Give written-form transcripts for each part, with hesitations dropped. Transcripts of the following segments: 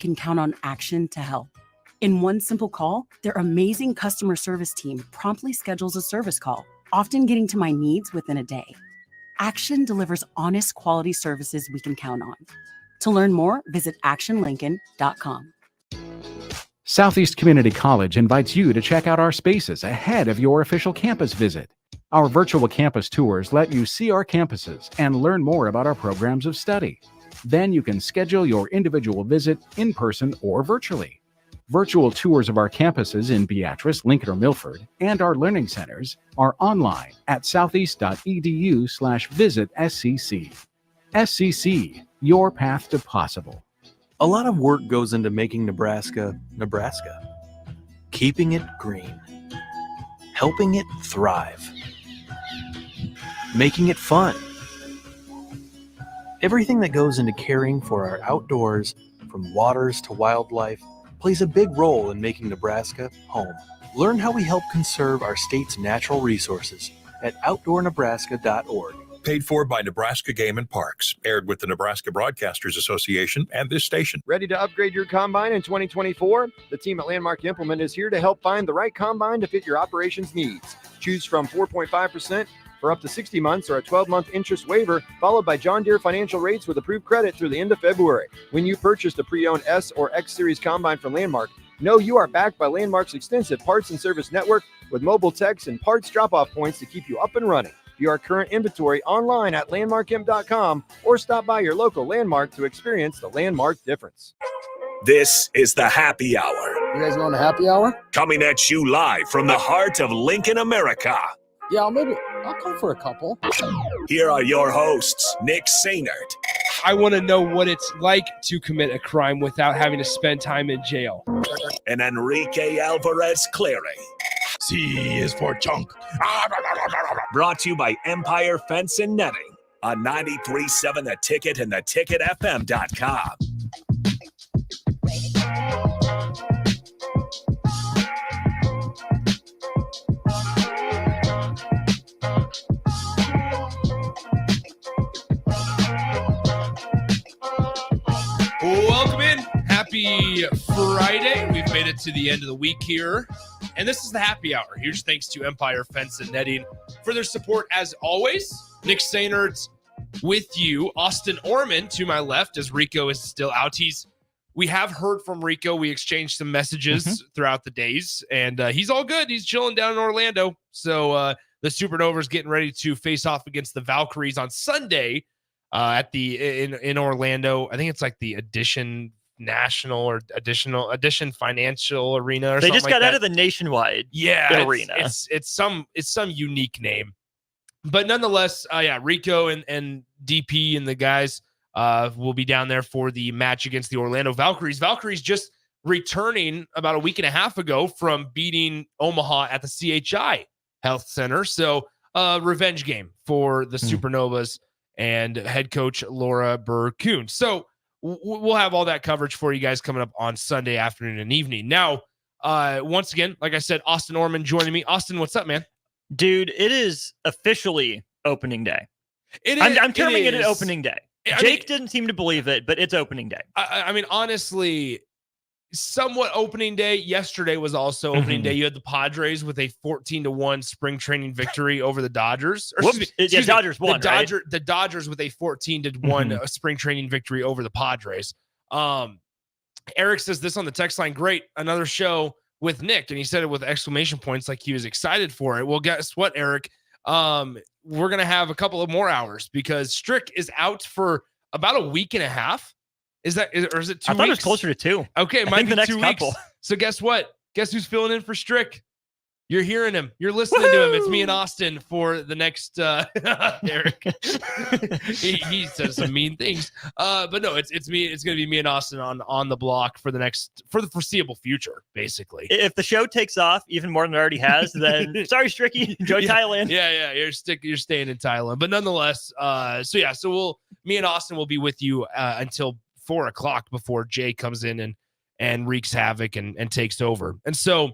can count on Action to help. In one simple call, their amazing customer service team promptly schedules a service call, often getting to my needs within a day. Action delivers honest, quality services we can count on. To learn more, visit actionlincoln.com. Southeast Community College invites you to check out our spaces ahead of your official campus visit. Our virtual campus tours let you see our campuses and learn more about our programs of study. Then you can schedule your individual visit in person or virtually. Virtual tours of our campuses in Beatrice, Lincoln, or Milford, and our learning centers are online at southeast.edu/visit SCC. SCC, your path to possible. A lot of work goes into making Nebraska, Nebraska. Keeping it green. Helping it thrive. Making it fun. Everything that goes into caring for our outdoors, from waters to wildlife, plays a big role in making Nebraska home. Learn how we help conserve our state's natural resources at outdoornebraska.org. Paid for by Nebraska Game and Parks. Aired with the Nebraska Broadcasters Association and this station. Ready to upgrade your combine in 2024? The team at Landmark Implement is here to help find the right combine to fit your operations needs. Choose from 4.5% for up to 60 months or a 12-month interest waiver, followed by John Deere financial rates with approved credit through the end of February. When you purchased a pre-owned S or X Series combine from Landmark, know you are backed by Landmark's extensive parts and service network with mobile techs and parts drop-off points to keep you up and running. View our current inventory online at landmarkimp.com or stop by your local Landmark to experience the Landmark difference. This is the Happy Hour. You guys going to happy hour? Coming at you live from the heart of Lincoln, America. Yeah, I'll go for a couple. Here are your hosts, Nick Sainert. I want to know what it's like to commit a crime without having to spend time in jail. And Enrique Alvarez Clary. C is for chunk. Brought to you by Empire Fence and Netting on 93.7 The Ticket and theticketfm.com. Welcome in. Happy Friday. We've made it to the end of the week here. And this is the Happy Hour. Huge thanks to Empire Fence and Netting for their support as always. Nick Sainert with you. Austin Orman to my left as Rico is still out. We have heard from Rico. We exchanged some messages throughout the days, and he's all good. He's chilling down in Orlando. So the Supernovas getting ready to face off against the Valkyries on Sunday at in Orlando. I think it's like the Edition National or Edition Financial Arena or they something just got like out of the Nationwide arena. It's some unique name, but nonetheless, Rico and DP and the guys will be down there for the match against the Orlando Valkyries. Valkyries just returning about a week and a half ago from beating Omaha at the CHI Health Center. So revenge game for the Supernovas and head coach Laura Burr-Kuhn. So we'll have all that coverage for you guys coming up on Sunday afternoon and evening. Now, once again, like I said, Austin Orman joining me. Austin, what's up, man? Dude, it is officially opening day. I'm terming it an opening day. Jake didn't seem to believe it, but it's opening day. I mean, honestly, somewhat opening day. Yesterday was also opening day. You had the Padres with a 14-1 spring training victory over the Dodgers. Dodgers won, right? The Dodgers with a 14-1 spring training victory over the Padres. Eric says this on the text line. Great, another show with Nick, and he said it with exclamation points like he was excited for it. Well, guess what, Eric? We're gonna have a couple of more hours because Strick is out for about a week and a half. Is it 2 weeks? I thought it was closer to 2. Okay, it might be the next 2 couple. weeks. So guess what? Guess who's filling in for Strick? You're hearing him. You're listening to him. It's me and Austin for the next Eric. he says some mean things. But no, it's me. It's gonna be me and Austin on the block for the foreseeable future, basically. If the show takes off even more than it already has, then sorry, Stricky. Enjoy Thailand. Yeah, you're staying in Thailand. But nonetheless, so me and Austin will be with you until 4:00 before Jay comes in and wreaks havoc and takes over. And so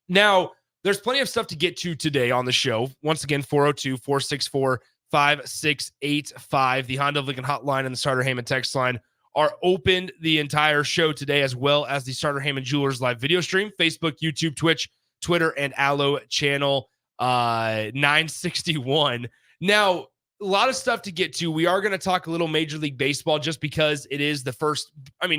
now there's plenty of stuff to get to today on the show. Once again, 402-464-5685, the Honda of Lincoln hotline and the Starter Heyman text line are open the entire show today, as well as the Starter Heyman Jewelers live video stream, Facebook, YouTube, Twitch, Twitter, and Allo channel 961. Now, a lot of stuff to get to. We are going to talk a little Major League Baseball just because it is the first,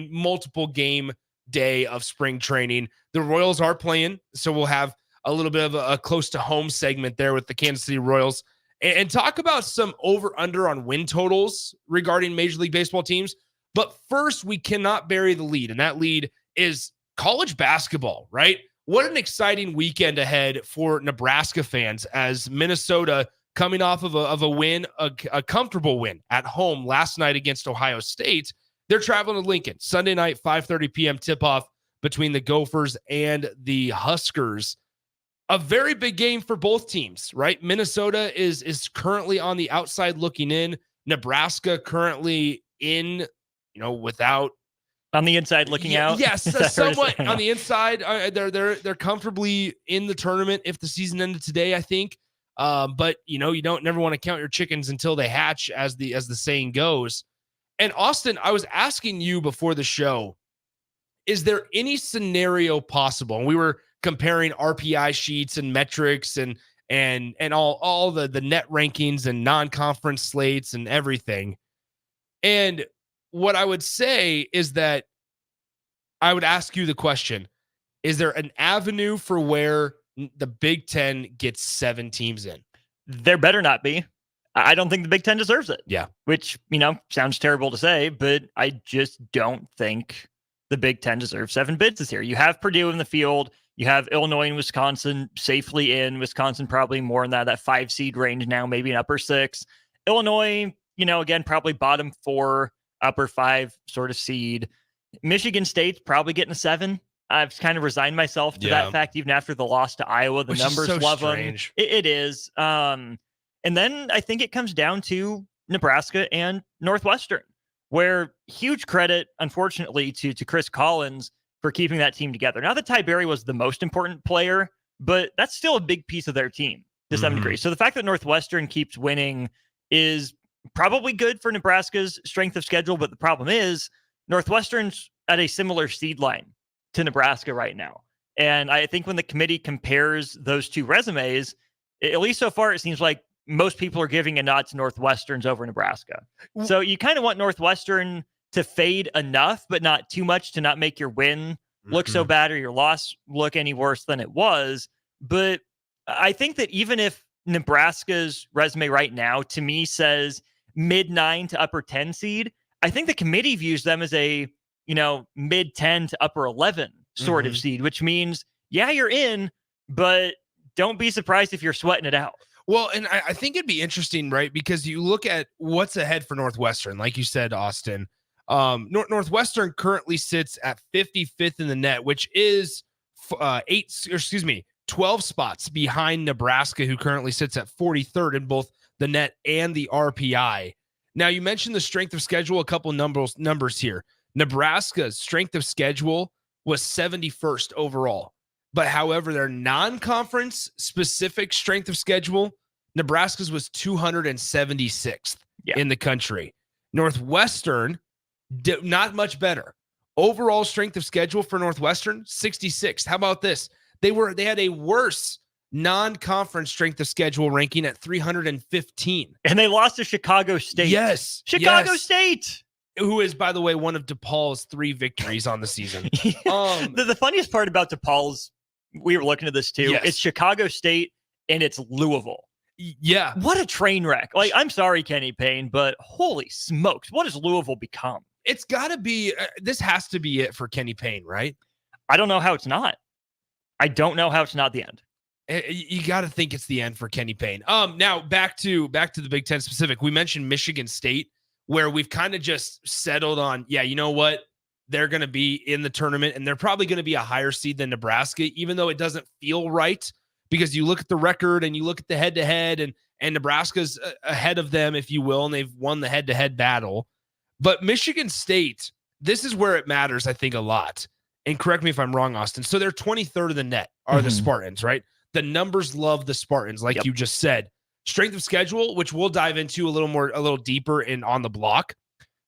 multiple game day of spring training. The Royals are playing, so we'll have a little bit of a close to home segment there with the Kansas City Royals and talk about some over under on win totals regarding Major League Baseball teams. But first, we cannot bury the lead, and that lead is college basketball, right? What an exciting weekend ahead for Nebraska fans as Minnesota coming off of a win, a comfortable win at home last night against Ohio State. They're traveling to Lincoln Sunday night, 5:30 p.m. tip-off between the Gophers and the Huskers. A very big game for both teams, right? Minnesota is currently on the outside looking in. Nebraska currently in, without on the inside looking out. Yes, somewhat on the inside. They're comfortably in the tournament if the season ended today, I think. But you don't never want to count your chickens until they hatch, as the saying goes. And Austin, I was asking you before the show, is there any scenario possible? And we were comparing RPI sheets and metrics and all the net rankings and non-conference slates and everything. And what I would say is that I would ask you the question, is there an avenue for where the Big Ten gets 7 teams in? There better not be. I don't think the Big Ten deserves it. Yeah. Which, sounds terrible to say, but I just don't think the Big Ten deserves 7 bids this year. You have Purdue in the field. You have Illinois and Wisconsin safely in. Wisconsin probably more in that 5 seed range now, maybe an upper 6. Illinois, again, probably bottom 4, upper 5 sort of seed. Michigan State's probably getting a 7. I've kind of resigned myself to that fact, even after the loss to Iowa. The numbers love strange. them. It is. And then I think it comes down to Nebraska and Northwestern, where huge credit, unfortunately, to Chris Collins for keeping that team together. Now that Ty Berry was the most important player, but that's still a big piece of their team to some degree. So the fact that Northwestern keeps winning is probably good for Nebraska's strength of schedule, but the problem is Northwestern's at a similar seed line to Nebraska right now. And I think when the committee compares those two resumes, at least so far, it seems like most people are giving a nod to Northwestern's over Nebraska. So you kind of want Northwestern to fade enough, but not too much to not make your win look so bad or your loss look any worse than it was. But I think that even if Nebraska's resume right now, to me, says mid 9 to upper 10 seed, I think the committee views them as a, mid 10 to upper 11 sort of seed, which means, yeah, you're in, but don't be surprised if you're sweating it out. Well, and I think it'd be interesting, right? Because you look at what's ahead for Northwestern, like you said, Austin. Northwestern currently sits at 55th in the net, which is 12 spots behind Nebraska, who currently sits at 43rd in both the net and the RPI. Now, you mentioned the strength of schedule, a couple numbers here. Nebraska's strength of schedule was 71st overall. But however, their non-conference specific strength of schedule, Nebraska's was 276th in the country. Northwestern, not much better. Overall strength of schedule for Northwestern, 66th. How about this? They had a worse non-conference strength of schedule ranking at 315. And they lost to Chicago State. Yes. Chicago State. Who is, by the way, one of DePaul's 3 victories on the season. The funniest part about DePaul's, we were looking at this too, it's Chicago State and it's Louisville. Yeah. What a train wreck. Like, I'm sorry, Kenny Payne, but holy smokes, what has Louisville become? It's got to be, this has to be it for Kenny Payne, right? I don't know how it's not. I don't know how it's not the end. You got to think it's the end for Kenny Payne. Now back to the Big Ten specific. We mentioned Michigan State, where we've kind of just settled on, you know what? They're going to be in the tournament, and they're probably going to be a higher seed than Nebraska, even though it doesn't feel right, because you look at the record and you look at the head-to-head, and Nebraska's ahead of them, if you will, and they've won the head-to-head battle. But Michigan State, this is where it matters, I think, a lot. And correct me if I'm wrong, Austin. So they're 23rd in the net are the Spartans, right? The numbers love the Spartans, like you just said. Strength of schedule, which we'll dive into a little deeper on the block.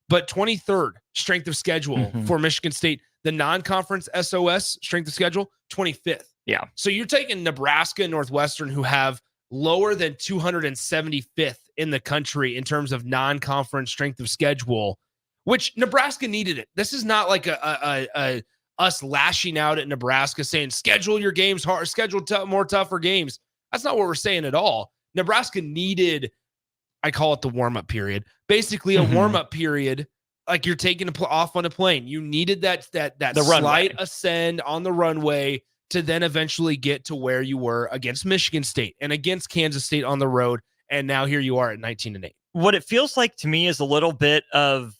But 23rd strength of schedule for Michigan State. The non-conference SOS strength of schedule, 25th. Yeah. So you're taking Nebraska and Northwestern, who have lower than 275th in the country in terms of non-conference strength of schedule, which Nebraska needed it. This is not like a us lashing out at Nebraska saying, schedule your games hard, schedule more tougher games. That's not what we're saying at all. Nebraska needed, I call it the warm-up period, basically a warm-up period. Like you're taking off on a plane. You needed that slight ascend on the runway to then eventually get to where you were against Michigan State and against Kansas State on the road. And now here you are at 19-8. What it feels like to me is a little bit of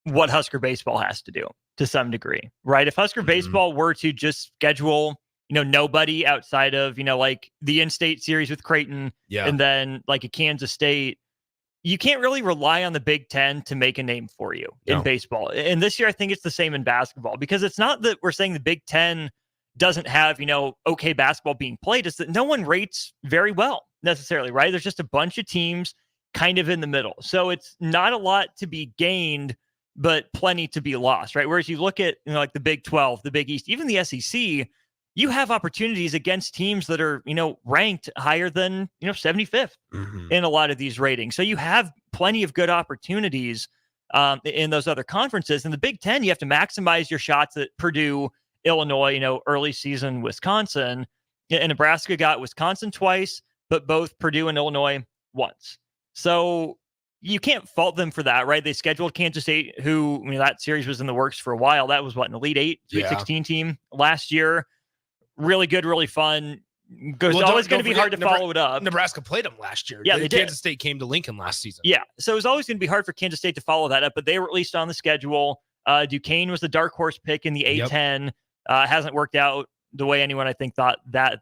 what Husker Baseball has to do to some degree, right? If Husker Baseball were to just schedule, nobody outside of, like the in-state series with Creighton and then like a Kansas State, you can't really rely on the Big Ten to make a name for you in baseball. And this year, I think it's the same in basketball, because it's not that we're saying the Big Ten doesn't have, okay basketball being played. It's that no one rates very well necessarily, right? There's just a bunch of teams kind of in the middle. So it's not a lot to be gained, but plenty to be lost, right? Whereas you look at, like the Big 12, the Big East, even the SEC, you have opportunities against teams that are, ranked higher than, 75th in a lot of these ratings. So you have plenty of good opportunities in those other conferences. In the Big Ten, you have to maximize your shots at Purdue, Illinois, early season Wisconsin. And Nebraska got Wisconsin twice, but both Purdue and Illinois once. So you can't fault them for that, right? They scheduled Kansas State, who, that series was in the works for a while. That was an Elite Eight, Sweet 16 team last year. Really good, really fun. It's always going to be hard to follow it up. Nebraska played them last year. Yeah, they did. Kansas State came to Lincoln last season. Yeah, so it was always going to be hard for Kansas State to follow that up, but they were at least on the schedule. Duquesne was the dark horse pick in the A-10. Hasn't worked out the way anyone, I think, thought that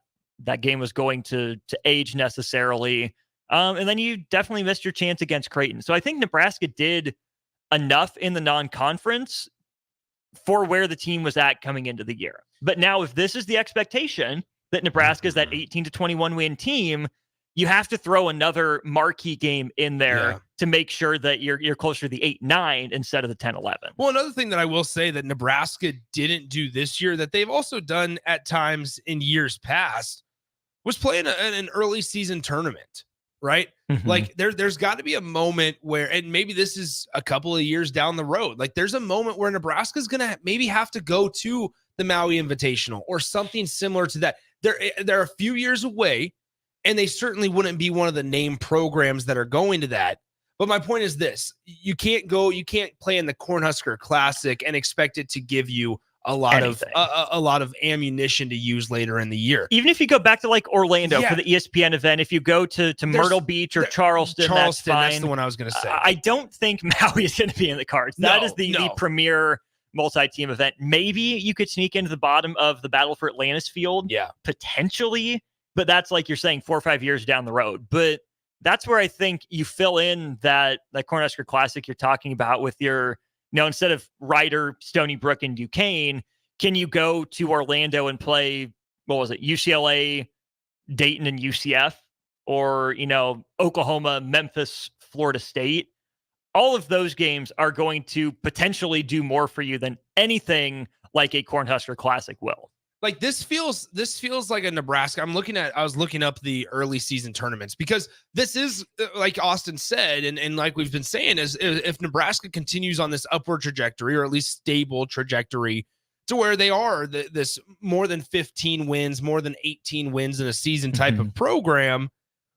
game was going to age necessarily. And then you definitely missed your chance against Creighton. So I think Nebraska did enough in the non-conference for where the team was at coming into the year. But now if this is the expectation that Nebraska is that 18-21 win team, you have to throw another marquee game in there to make sure that you're closer to the 8-9 instead of the 10-11. Well, another thing that I will say that Nebraska didn't do this year that they've also done at times in years past was playing an early season tournament, right? Like there's got to be a moment where, and maybe this is a couple of years down the road, like there's a moment where Nebraska's going to maybe have to go to the Maui Invitational or something similar to that. They're a few years away, and they certainly wouldn't be one of the name programs that are going to that. But my point is this: you can't play in the Cornhusker Classic and expect it to give you a lot of ammunition to use later in the year. Even if you go back to like Orlando for the ESPN event, if you go to Myrtle Beach or Charleston, that's fine. That's the one I was going to say. I don't think Maui is going to be in the cards. That is the premier multi-team event. Maybe you could sneak into the bottom of the Battle for Atlantis field, potentially, but that's like you're saying 4 or 5 years down the road. But that's where I think you fill in that Cornhusker Classic you're talking about with your, instead of Ryder, Stony Brook, and Duquesne, can you go to Orlando and play, UCLA, Dayton, and UCF, or, Oklahoma, Memphis, Florida State? All of those games are going to potentially do more for you than anything like a Cornhusker Classic will. Like this feels like a Nebraska. I was looking up the early season tournaments because this is, like Austin said, and like we've been saying, is if Nebraska continues on this upward trajectory, or at least stable trajectory, to where they are this more than 15 wins, more than 18 wins in a season type of program,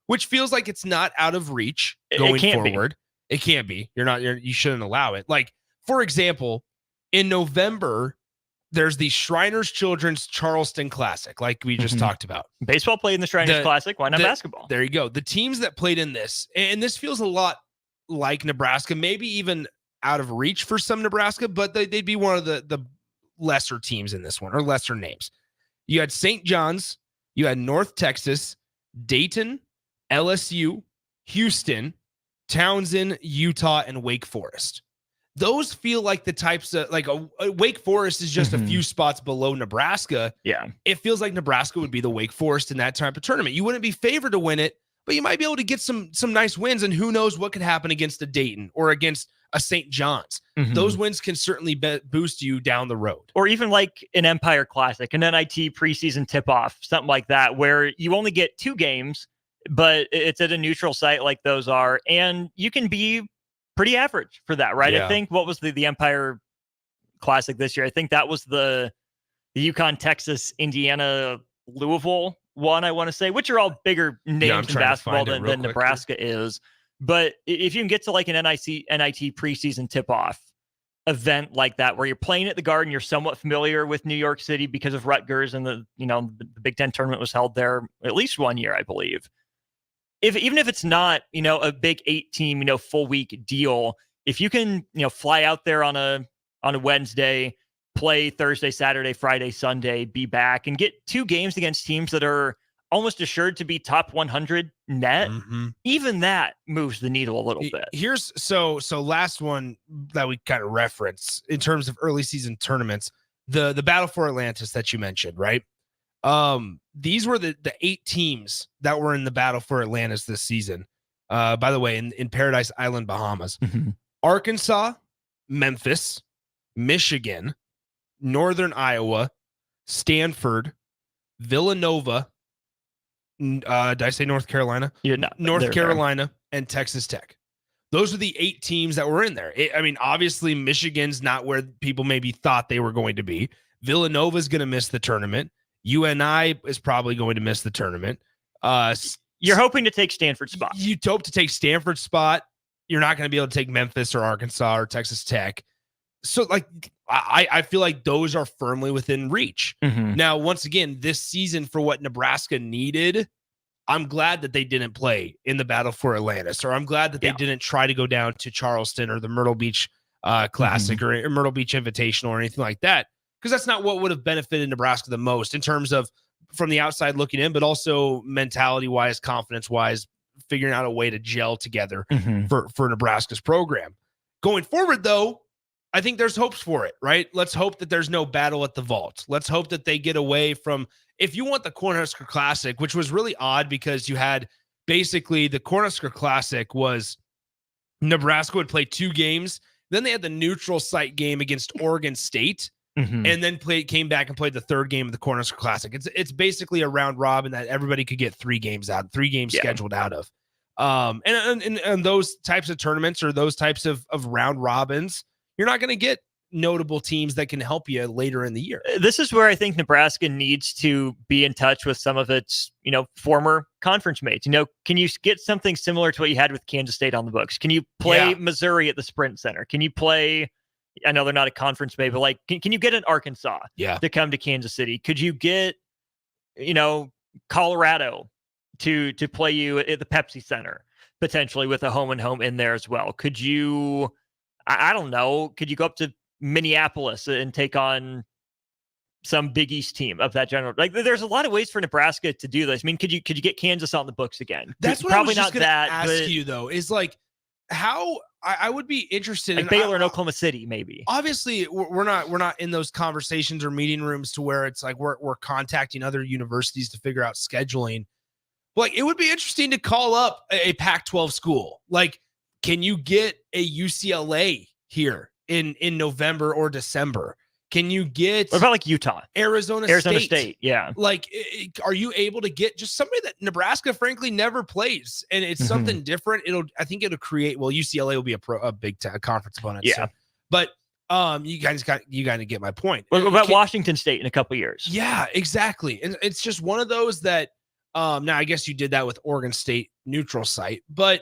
which feels like it's not out of reach going forward. It can't be. You shouldn't allow it. Like, for example, in November, there's the Shriners Children's Charleston Classic, like we just talked about. Baseball played in the Shriners Classic. Why not basketball? There you go. The teams that played in this, and this feels a lot like Nebraska, maybe even out of reach for some Nebraska, but they'd be one of the lesser teams in this one, or lesser names. You had St. John's, you had North Texas, Dayton, LSU, Houston, Townsend, Utah, and Wake Forest. Those feel like the types of, like a Wake Forest is just a few spots below Nebraska. Yeah. It feels like Nebraska would be the Wake Forest in that type of tournament. You wouldn't be favored to win it, but you might be able to get some nice wins, and who knows what could happen against a Dayton or against a St. John's. Mhm. Those wins can certainly boost you down the road. Or even like an Empire Classic, an NIT preseason tip-off, something like that, where you only get 2 games, but it's at a neutral site like those are, and you can be pretty average for that, right? Yeah. I think what was the Empire Classic this year? I think that was the UConn, Texas, Indiana, Louisville one, I want to say, which are all bigger names in basketball than Nebraska is. But if you can get to like an NIT preseason tip-off event like that, where you're playing at the Garden, you're somewhat familiar with New York City because of Rutgers, and the Big Ten tournament was held there at least one year, I believe. Even if it's not, a Big 8 team, full week deal, if you can, fly out there on a Wednesday, play Thursday, Saturday, Friday, Sunday, be back, and get 2 games against teams that are almost assured to be top 100 net, even that moves the needle a little bit. Here's so last one that we kind of reference in terms of early season tournaments, the Battle for Atlantis that you mentioned, right? These were the 8 teams that were in the Battle for Atlantis this season. By the way, in Paradise Island, Bahamas. Arkansas, Memphis, Michigan, Northern Iowa, Stanford, Villanova, did I say North Carolina? Yeah, no, North Carolina and Texas Tech. Those are the 8 teams that were in there. Obviously, Michigan's not where people maybe thought they were going to be. Villanova's going to miss the tournament. UNI is probably going to miss the tournament. You're hoping to take Stanford's spot. You hope to take Stanford's spot. You're not going to be able to take Memphis or Arkansas or Texas Tech. So, I feel like those are firmly within reach. Now, once again, this season for what Nebraska needed, I'm glad that they didn't play in the Battle for Atlantis, or I'm glad that they didn't try to go down to Charleston or the Myrtle Beach Classic or Myrtle Beach Invitational or anything like that, because that's not what would have benefited Nebraska the most in terms of from the outside looking in, but also mentality-wise, confidence-wise, figuring out a way to gel together for Nebraska's program. Going forward, though, I think there's hopes for it, right? Let's hope that there's no battle at the vault. Let's hope that they get away from, if you want the Cornhusker Classic, which was really odd because you had basically the Cornhusker Classic was Nebraska would play 2 games. Then they had the neutral site game against Oregon State and then came back and played the 3rd game of the Cornhusker Classic. It's basically a round robin that everybody could get 3 games scheduled out of. And those types of tournaments or those types of round robins, you're not going to get notable teams that can help you later in the year. This is where I think Nebraska needs to be in touch with some of its, former conference mates. Can you get something similar to what you had with Kansas State on the books? Can you play Missouri at the Sprint Center? Can you play, I know they're not a conference mate, but can you get an Arkansas to come to Kansas City? Could you get, Colorado to play you at the Pepsi Center, potentially with a home and home in there as well? Could you, I don't know, could you go up to Minneapolis and take on some Big East team of that general? There's a lot of ways for Nebraska to do this. I mean, could you get Kansas on the books again? That's what probably I was just not gonna that. Ask you though, is how I would be interested in Baylor and Oklahoma City, maybe. Obviously, we're not in those conversations or meeting rooms to where it's like we're contacting other universities to figure out scheduling. But it would be interesting to call up a Pac-12 school. Can you get a UCLA here in November or December? Can you get what about Utah, Arizona State? Yeah. Are you able to get just somebody that Nebraska frankly never plays, and it's something different? I think it'll create. Well, UCLA will be a Big Ten conference opponent. Yeah. So. But you guys got to get my point. What about Washington State in a couple of years? Yeah, exactly. And it's just one of those that. Now I guess you did that with Oregon State neutral site, but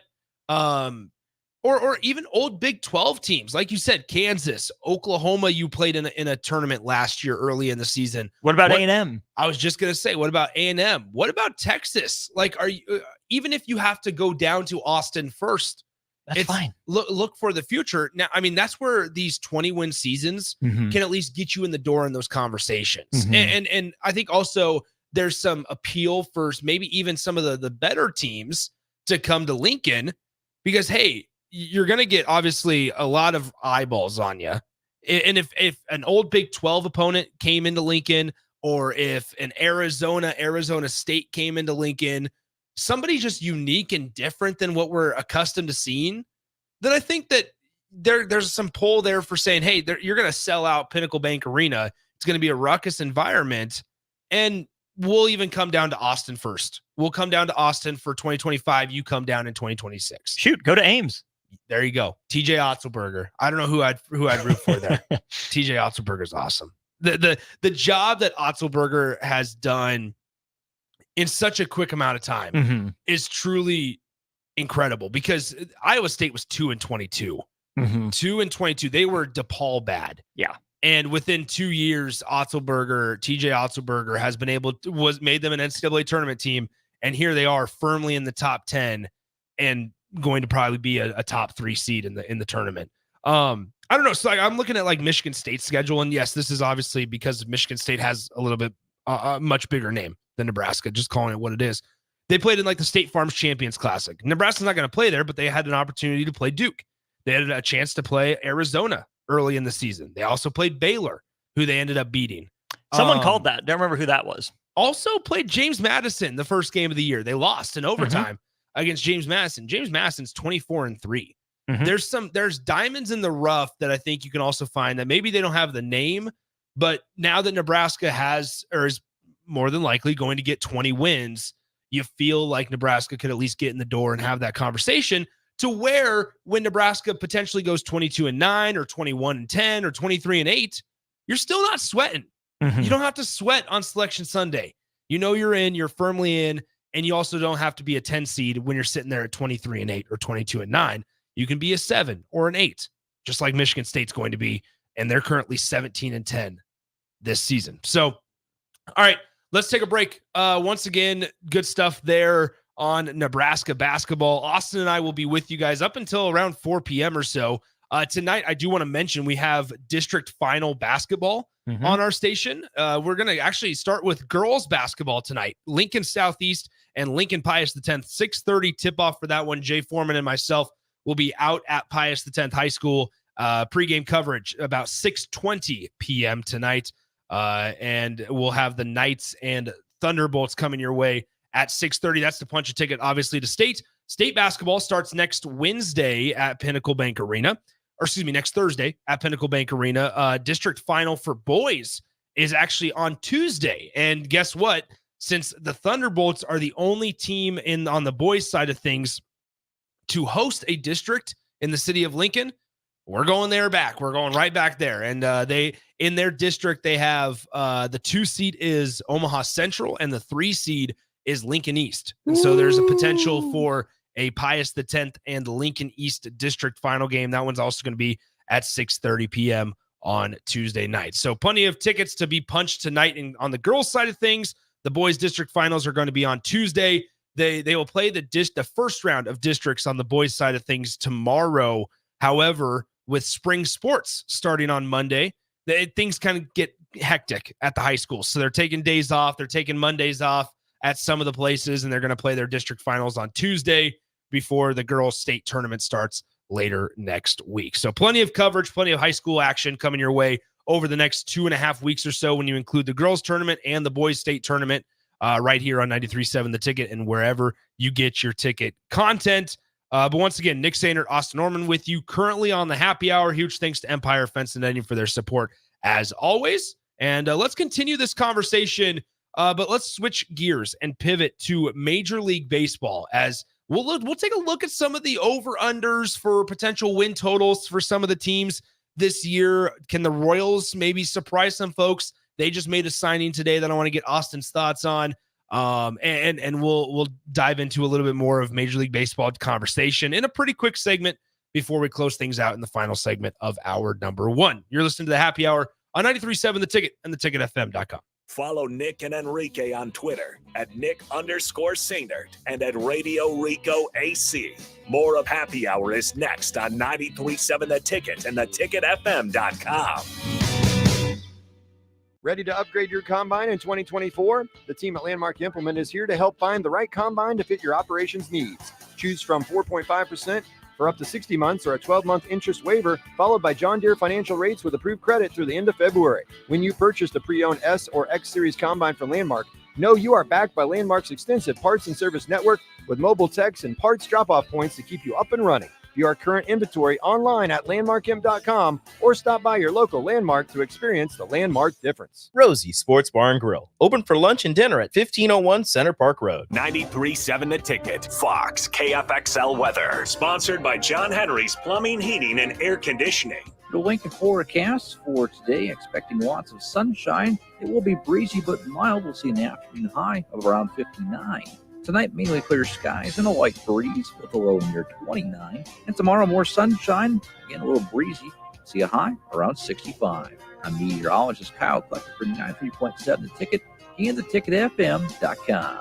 or even old Big 12 teams, like you said, Kansas, Oklahoma. You played in a tournament last year early in the season. What about A&M? I was just gonna say, what about A&M? What about Texas? Are you even if you have to go down to Austin first? That's fine. Look for the future. Now, I mean, that's where these 20-win seasons can at least get you in the door in those conversations. And I think also there's some appeal for maybe even some of the better teams to come to Lincoln because, hey, you're going to get obviously a lot of eyeballs on you. And if an old Big 12 opponent came into Lincoln, or if an Arizona State came into Lincoln, somebody just unique and different than what we're accustomed to seeing, then I think that there's some pull there for saying, hey, you're going to sell out Pinnacle Bank Arena. It's going to be a ruckus environment. And we'll even come down to Austin first. We'll come down to Austin for 2025. You come down in 2026. Shoot, go to Ames. There you go. TJ Otzelberger. I don't know who I'd root for there. TJ Otzelberger is awesome. The job that Otzelberger has done in such a quick amount of time is truly incredible, because Iowa State was 2-22. 2-22. They were DePaul bad. Yeah. And within 2 years, TJ Otzelberger has been able to, made them an NCAA tournament team. And here they are firmly in the top 10 and going to probably be a top 3 seed in the tournament. I don't know. So I'm looking at like Michigan State's schedule. And yes, this is obviously because Michigan State has a little bit, a much bigger name than Nebraska, just calling it what it is. They played in like the State Farm Champions Classic. Nebraska's not going to play there, but they had an opportunity to play Duke. They had a chance to play Arizona early in the season. They also played Baylor, who they ended up beating. Someone called that. Don't remember who that was. Also played James Madison the first game of the year. They lost in overtime against James Madison. James Madison's 24-3. There's diamonds in the rough that I think you can also find that maybe they don't have the name, but now that Nebraska has, or is more than likely going to get 20 wins, you feel like Nebraska could at least get in the door and have that conversation, to where when Nebraska potentially goes 22-9 or 21-10 or 23-8, you're still not sweating. You don't have to sweat on Selection Sunday. You know you're in, you're firmly in, and you also don't have to be a 10 seed when you're sitting there at 23-8 or 22-9. You can be a 7 or an 8, just like Michigan State's going to be, and they're currently 17-10 this season. So, all right, let's take a break. Once again, good stuff there on Nebraska basketball. Austin and I will be with you guys up until around 4 p.m. or so. Tonight, I do want to mention we have district final basketball on our station. We're going to actually start with girls basketball tonight. Lincoln Southeast and Lincoln Pius X, 6:30 tip-off for that one. Jay Foreman and myself will be out at Pius X High School. Pregame coverage about 6:20 p.m. tonight. And we'll have the Knights and Thunderbolts coming your way at 6:30. That's to punch a ticket, obviously, to state. State basketball starts next Wednesday at Pinnacle Bank Arena. Or excuse me, next Thursday at Pinnacle Bank Arena. District final for boys is actually on Tuesday. And guess what? Since the Thunderbolts are the only team on the boys side of things to host a district in the city of Lincoln, we're going there back. We're going right back there. And they, in their district, they have the 2 seed is Omaha Central and the 3 seed is Lincoln East. And so there's a potential for a Pius X and Lincoln East district final game. That one's also going to be at 6:30 p.m. on Tuesday night. So plenty of tickets to be punched tonight. And on the girls' side of things, the boys' district finals are going to be on Tuesday. They will play the first round of districts on the boys' side of things tomorrow. However, with spring sports starting on Monday, things kind of get hectic at the high school. So they're taking days off. They're taking Mondays off at some of the places, and they're going to play their district finals on Tuesday before the girls' state tournament starts later next week. So plenty of coverage, plenty of high school action coming your way over the next 2.5 weeks or so when you include the girls' tournament and the boys' state tournament right here on 93.7 The Ticket and wherever you get your ticket content. But once again, Nick Sainert, Austin Norman with you currently on the happy hour. Huge thanks to Empire Fence and Netting for their support as always. And let's continue this conversation. But let's switch gears and pivot to Major League Baseball as we'll take a look at some of the over-unders for potential win totals for some of the teams this year. Can the Royals maybe surprise some folks? They just made a signing today that I want to get Austin's thoughts on. And we'll dive into a little bit more of Major League Baseball conversation in a pretty quick segment before we close things out in the final segment of hour number 1. You're listening to the happy hour on 93.7 The Ticket and theticketfm.com. Follow Nick and Enrique on Twitter at Nick_Sainert and at Radio Rico AC. More of Happy Hour is next on 93.7 The Ticket and theticketfm.com. Ready to upgrade your combine in 2024? The team at Landmark Implement is here to help find the right combine to fit your operations needs. Choose from 4.5% for up to 60 months or a 12-month interest waiver, followed by John Deere financial rates with approved credit through the end of February. When you purchase the pre-owned S or X Series combine from Landmark, know you are backed by Landmark's extensive parts and service network with mobile techs and parts drop-off points to keep you up and running. View our current inventory online at landmarkimp.com or stop by your local Landmark to experience the Landmark difference. Rosie Sports Bar and Grill, open for lunch and dinner at 1501 Center Park Road. 93.7 The Ticket, Fox, KFXL weather. Sponsored by John Henry's Plumbing, Heating, and Air Conditioning. The Lincoln forecast for today, expecting lots of sunshine. It will be breezy but mild. We'll see an afternoon high of around 59. Tonight, mainly clear skies and a light breeze with a low near 29. And tomorrow, more sunshine, again a little breezy. See a high around 65. I'm meteorologist Kyle Klecker for 93.7 The Ticket and theticketfm.com.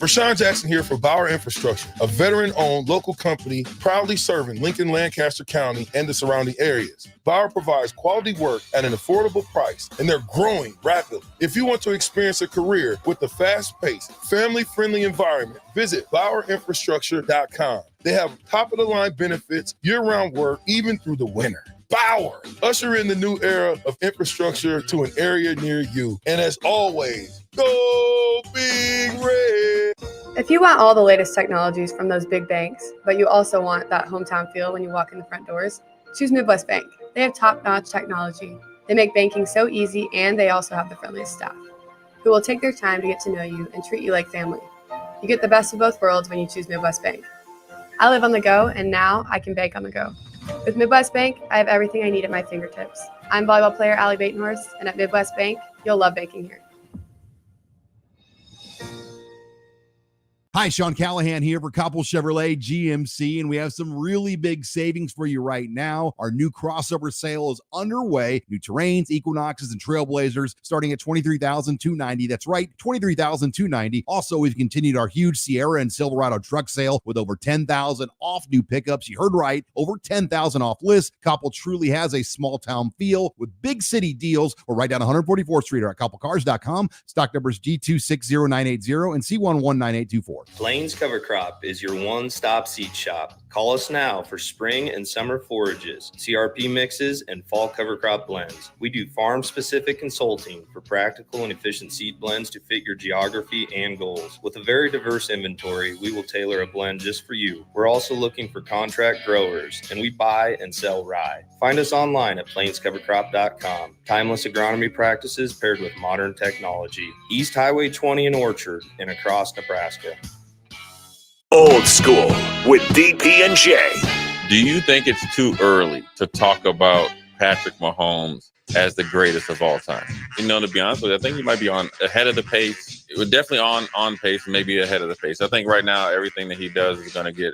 Rashawn Jackson here for Bauer Infrastructure, a veteran-owned local company proudly serving Lincoln, Lancaster County, and the surrounding areas. Bauer provides quality work at an affordable price, and they're growing rapidly. If you want to experience a career with a fast-paced, family-friendly environment, visit BauerInfrastructure.com. They have top-of-the-line benefits, year-round work, even through the winter. Bauer, usher in the new era of infrastructure to an area near you. And as always, go Big Red! If you want all the latest technologies from those big banks, but you also want that hometown feel when you walk in the front doors, choose Midwest Bank. They have top-notch technology. They make banking so easy, and they also have the friendliest staff, who will take their time to get to know you and treat you like family. You get the best of both worlds when you choose Midwest Bank. I live on the go, and now I can bank on the go. With Midwest Bank, I have everything I need at my fingertips. I'm volleyball player Allie Batenhorst, and at Midwest Bank, you'll love banking here. Hi, Sean Callahan here for Koppel Chevrolet GMC, and we have some really big savings for you right now. Our new crossover sale is underway. New Terrains, Equinoxes, and Trailblazers starting at $23,290. That's right, $23,290. Also, we've continued our huge Sierra and Silverado truck sale with over $10,000 off new pickups. You heard right, over $10,000 off list. Koppel truly has a small town feel with big city deals. We're right down 144th Street or at koppelcars.com. Stock numbers G260980 and C119824. Plains Cover Crop is your one-stop seed shop. Call us now for spring and summer forages, CRP mixes, and fall cover crop blends. We do farm-specific consulting for practical and efficient seed blends to fit your geography and goals. With a very diverse inventory, we will tailor a blend just for you. We're also looking for contract growers, and we buy and sell rye. Find us online at plainscovercrop.com. Timeless agronomy practices paired with modern technology. East Highway 20 in Orchard and across Nebraska. Old School with DP and J. Do you think it's too early to talk about Patrick Mahomes as the greatest of all time? You know, to be honest with you, I think he might be on ahead of the pace. It was definitely on pace, maybe ahead of the pace. I think right now everything that he does is going to get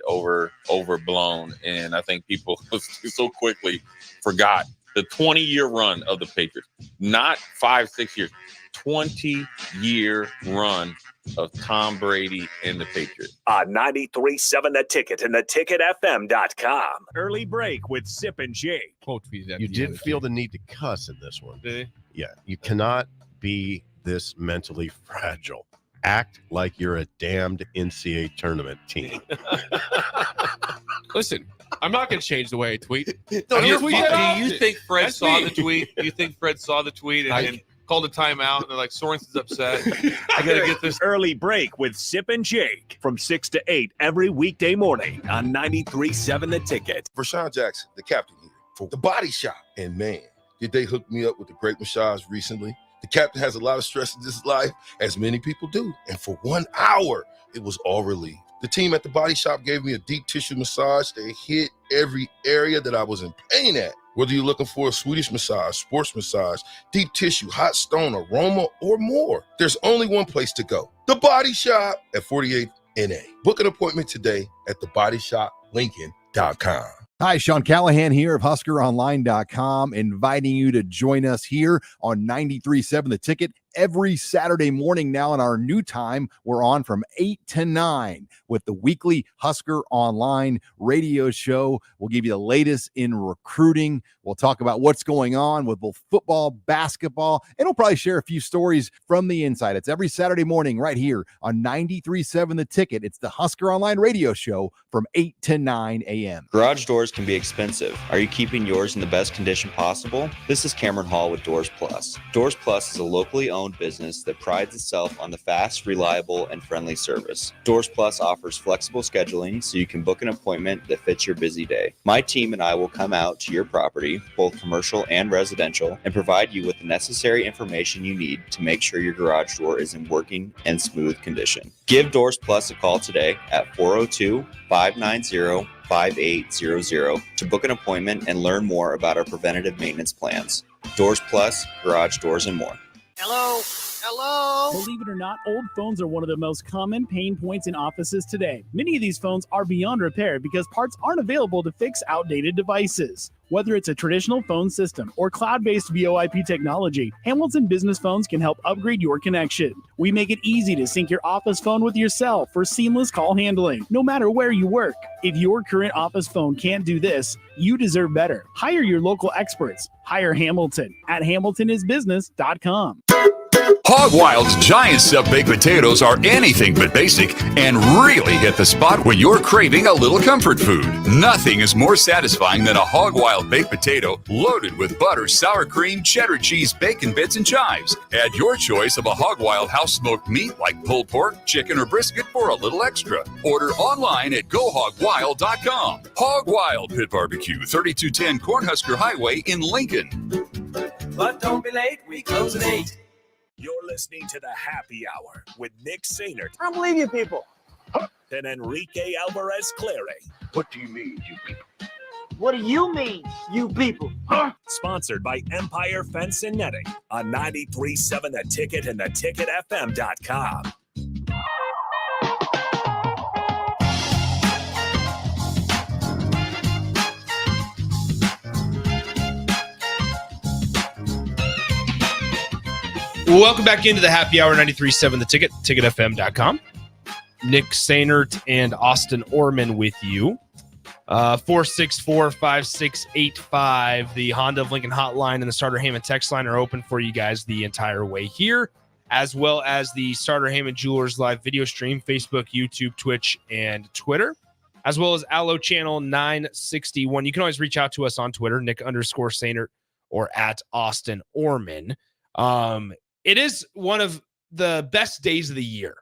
overblown, and I think people so quickly forgot the 20-year run of the Patriots. Not 5-6 years, 20-year run of Tom Brady and the Patriots. On 93.7 The Ticket and theticketfm.com. Early break with Sip and Jake. You did feel the need to cuss in this one. Yeah, you cannot be this mentally fragile. Act like you're a damned NCAA tournament team. Listen, I'm not going to change the way I tweet. Do you think Fred saw the tweet? Do you think Fred saw the tweet and called a timeout, and they're like, Sorensen's upset. I got to get this. Early break with Sip and Jake from 6 to 8 every weekday morning on 93.7 The Ticket. Rashawn Jackson, the captain here for the Body Shop. And man, did they hook me up with a great massage recently. The captain has a lot of stress in his life, as many people do. And for 1 hour, it was all relieved. The team at the Body Shop gave me a deep tissue massage. They hit every area that I was in pain at. Whether you're looking for a Swedish massage, sports massage, deep tissue, hot stone, aroma, or more, there's only one place to go. The Body Shop at 48th NA. Book an appointment today at thebodyshoplincoln.com. Hi, Sean Callahan here of HuskerOnline.com, inviting you to join us here on 93.7 The Ticket every Saturday morning now. In our new time, we're on from 8 to 9 with the weekly Husker Online radio show. We'll give you the latest in recruiting. We'll talk about what's going on with both football, basketball, and we'll probably share a few stories from the inside. It's every Saturday morning right here on 93.7 The Ticket. It's the Husker Online radio show from 8 to 9 a.m. Garage doors can be expensive. Are you keeping yours in the best condition possible? This is Cameron Hall with Doors Plus. Doors Plus is a locally owned family-owned business that prides itself on the fast, reliable, and friendly service. Doors Plus offers flexible scheduling so you can book an appointment that fits your busy day. My team and I will come out to your property, both commercial and residential, and provide you with the necessary information you need to make sure your garage door is in working and smooth condition. Give Doors Plus a call today at 402-590-5800 to book an appointment and learn more about our preventative maintenance plans. Doors Plus, garage doors, and more. Hello? Hello? Believe it or not, old phones are one of the most common pain points in offices today. Many of these phones are beyond repair because parts aren't available to fix outdated devices. Whether it's a traditional phone system or cloud-based VoIP technology, Hamilton Business Phones can help upgrade your connection. We make it easy to sync your office phone with your cell for seamless call handling, no matter where you work. If your current office phone can't do this, you deserve better. Hire your local experts. Hire Hamilton at hamiltonisbusiness.com. Hog Wild's giant stuffed baked potatoes are anything but basic and really hit the spot when you're craving a little comfort food. Nothing is more satisfying than a Hog Wild baked potato loaded with butter, sour cream, cheddar cheese, bacon bits, and chives. Add your choice of a Hog Wild house smoked meat like pulled pork, chicken, or brisket for a little extra. Order online at GoHogWild.com. Hog Wild Pit Barbecue, 3210 Cornhusker Highway in Lincoln. But don't be late, we close at 8. You're listening to the Happy Hour with Nick Sainert. I don't believe you people. And Enrique Alvarez Clary. What do you mean, you people? What do you mean, you people? Sponsored by Empire Fence and Netting on 93.7 The Ticket and theticketfm.com. Welcome back into the Happy Hour, 93.7 The Ticket, ticketfm.com. Nick Sainert and Austin Orman with you. 464-5685. The Honda of Lincoln hotline and the Starter Heyman text line are open for you guys the entire way here, as well as the Starter Heyman Jewelers live video stream, Facebook, YouTube, Twitch, and Twitter, as well as Allo Channel 961. You can always reach out to us on Twitter, Nick_Sainert or at Austin Orman. It is one of the best days of the year.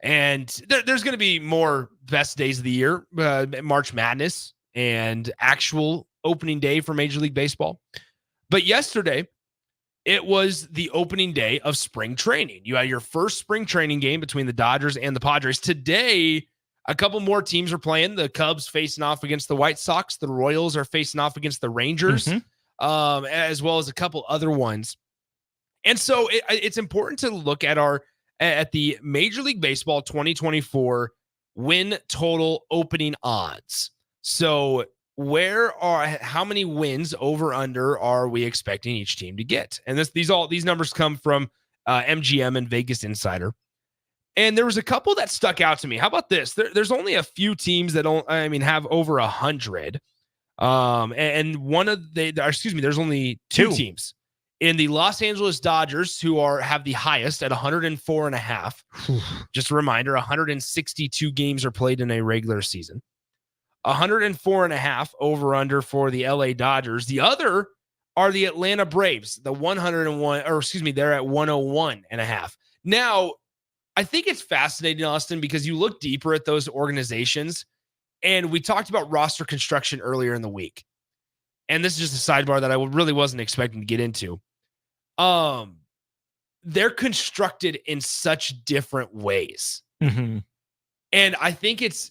And there's going to be more best days of the year, March Madness and actual opening day for Major League Baseball. But yesterday, it was the opening day of spring training. You had your first spring training game between the Dodgers and the Padres. Today, a couple more teams are playing. The Cubs facing off against the White Sox. The Royals are facing off against the Rangers, as well as a couple other ones. And so it's important to look at the Major League Baseball 2024 win total opening odds. So how many wins over under are we expecting each team to get? And these numbers come from MGM and Vegas Insider. And there was a couple that stuck out to me. How about this? There's only a few teams that have over 100. And there's only two teams. In the Los Angeles Dodgers, who have the highest at 104.5. Just a reminder, 162 games are played in a regular season. 104.5 over under for the LA Dodgers. The other are the Atlanta Braves, they're at 101.5. Now, I think it's fascinating, Austin, because you look deeper at those organizations, and we talked about roster construction earlier in the week. And this is just a sidebar that I really wasn't expecting to get into. They're constructed in such different ways. Mm-hmm. And I think it's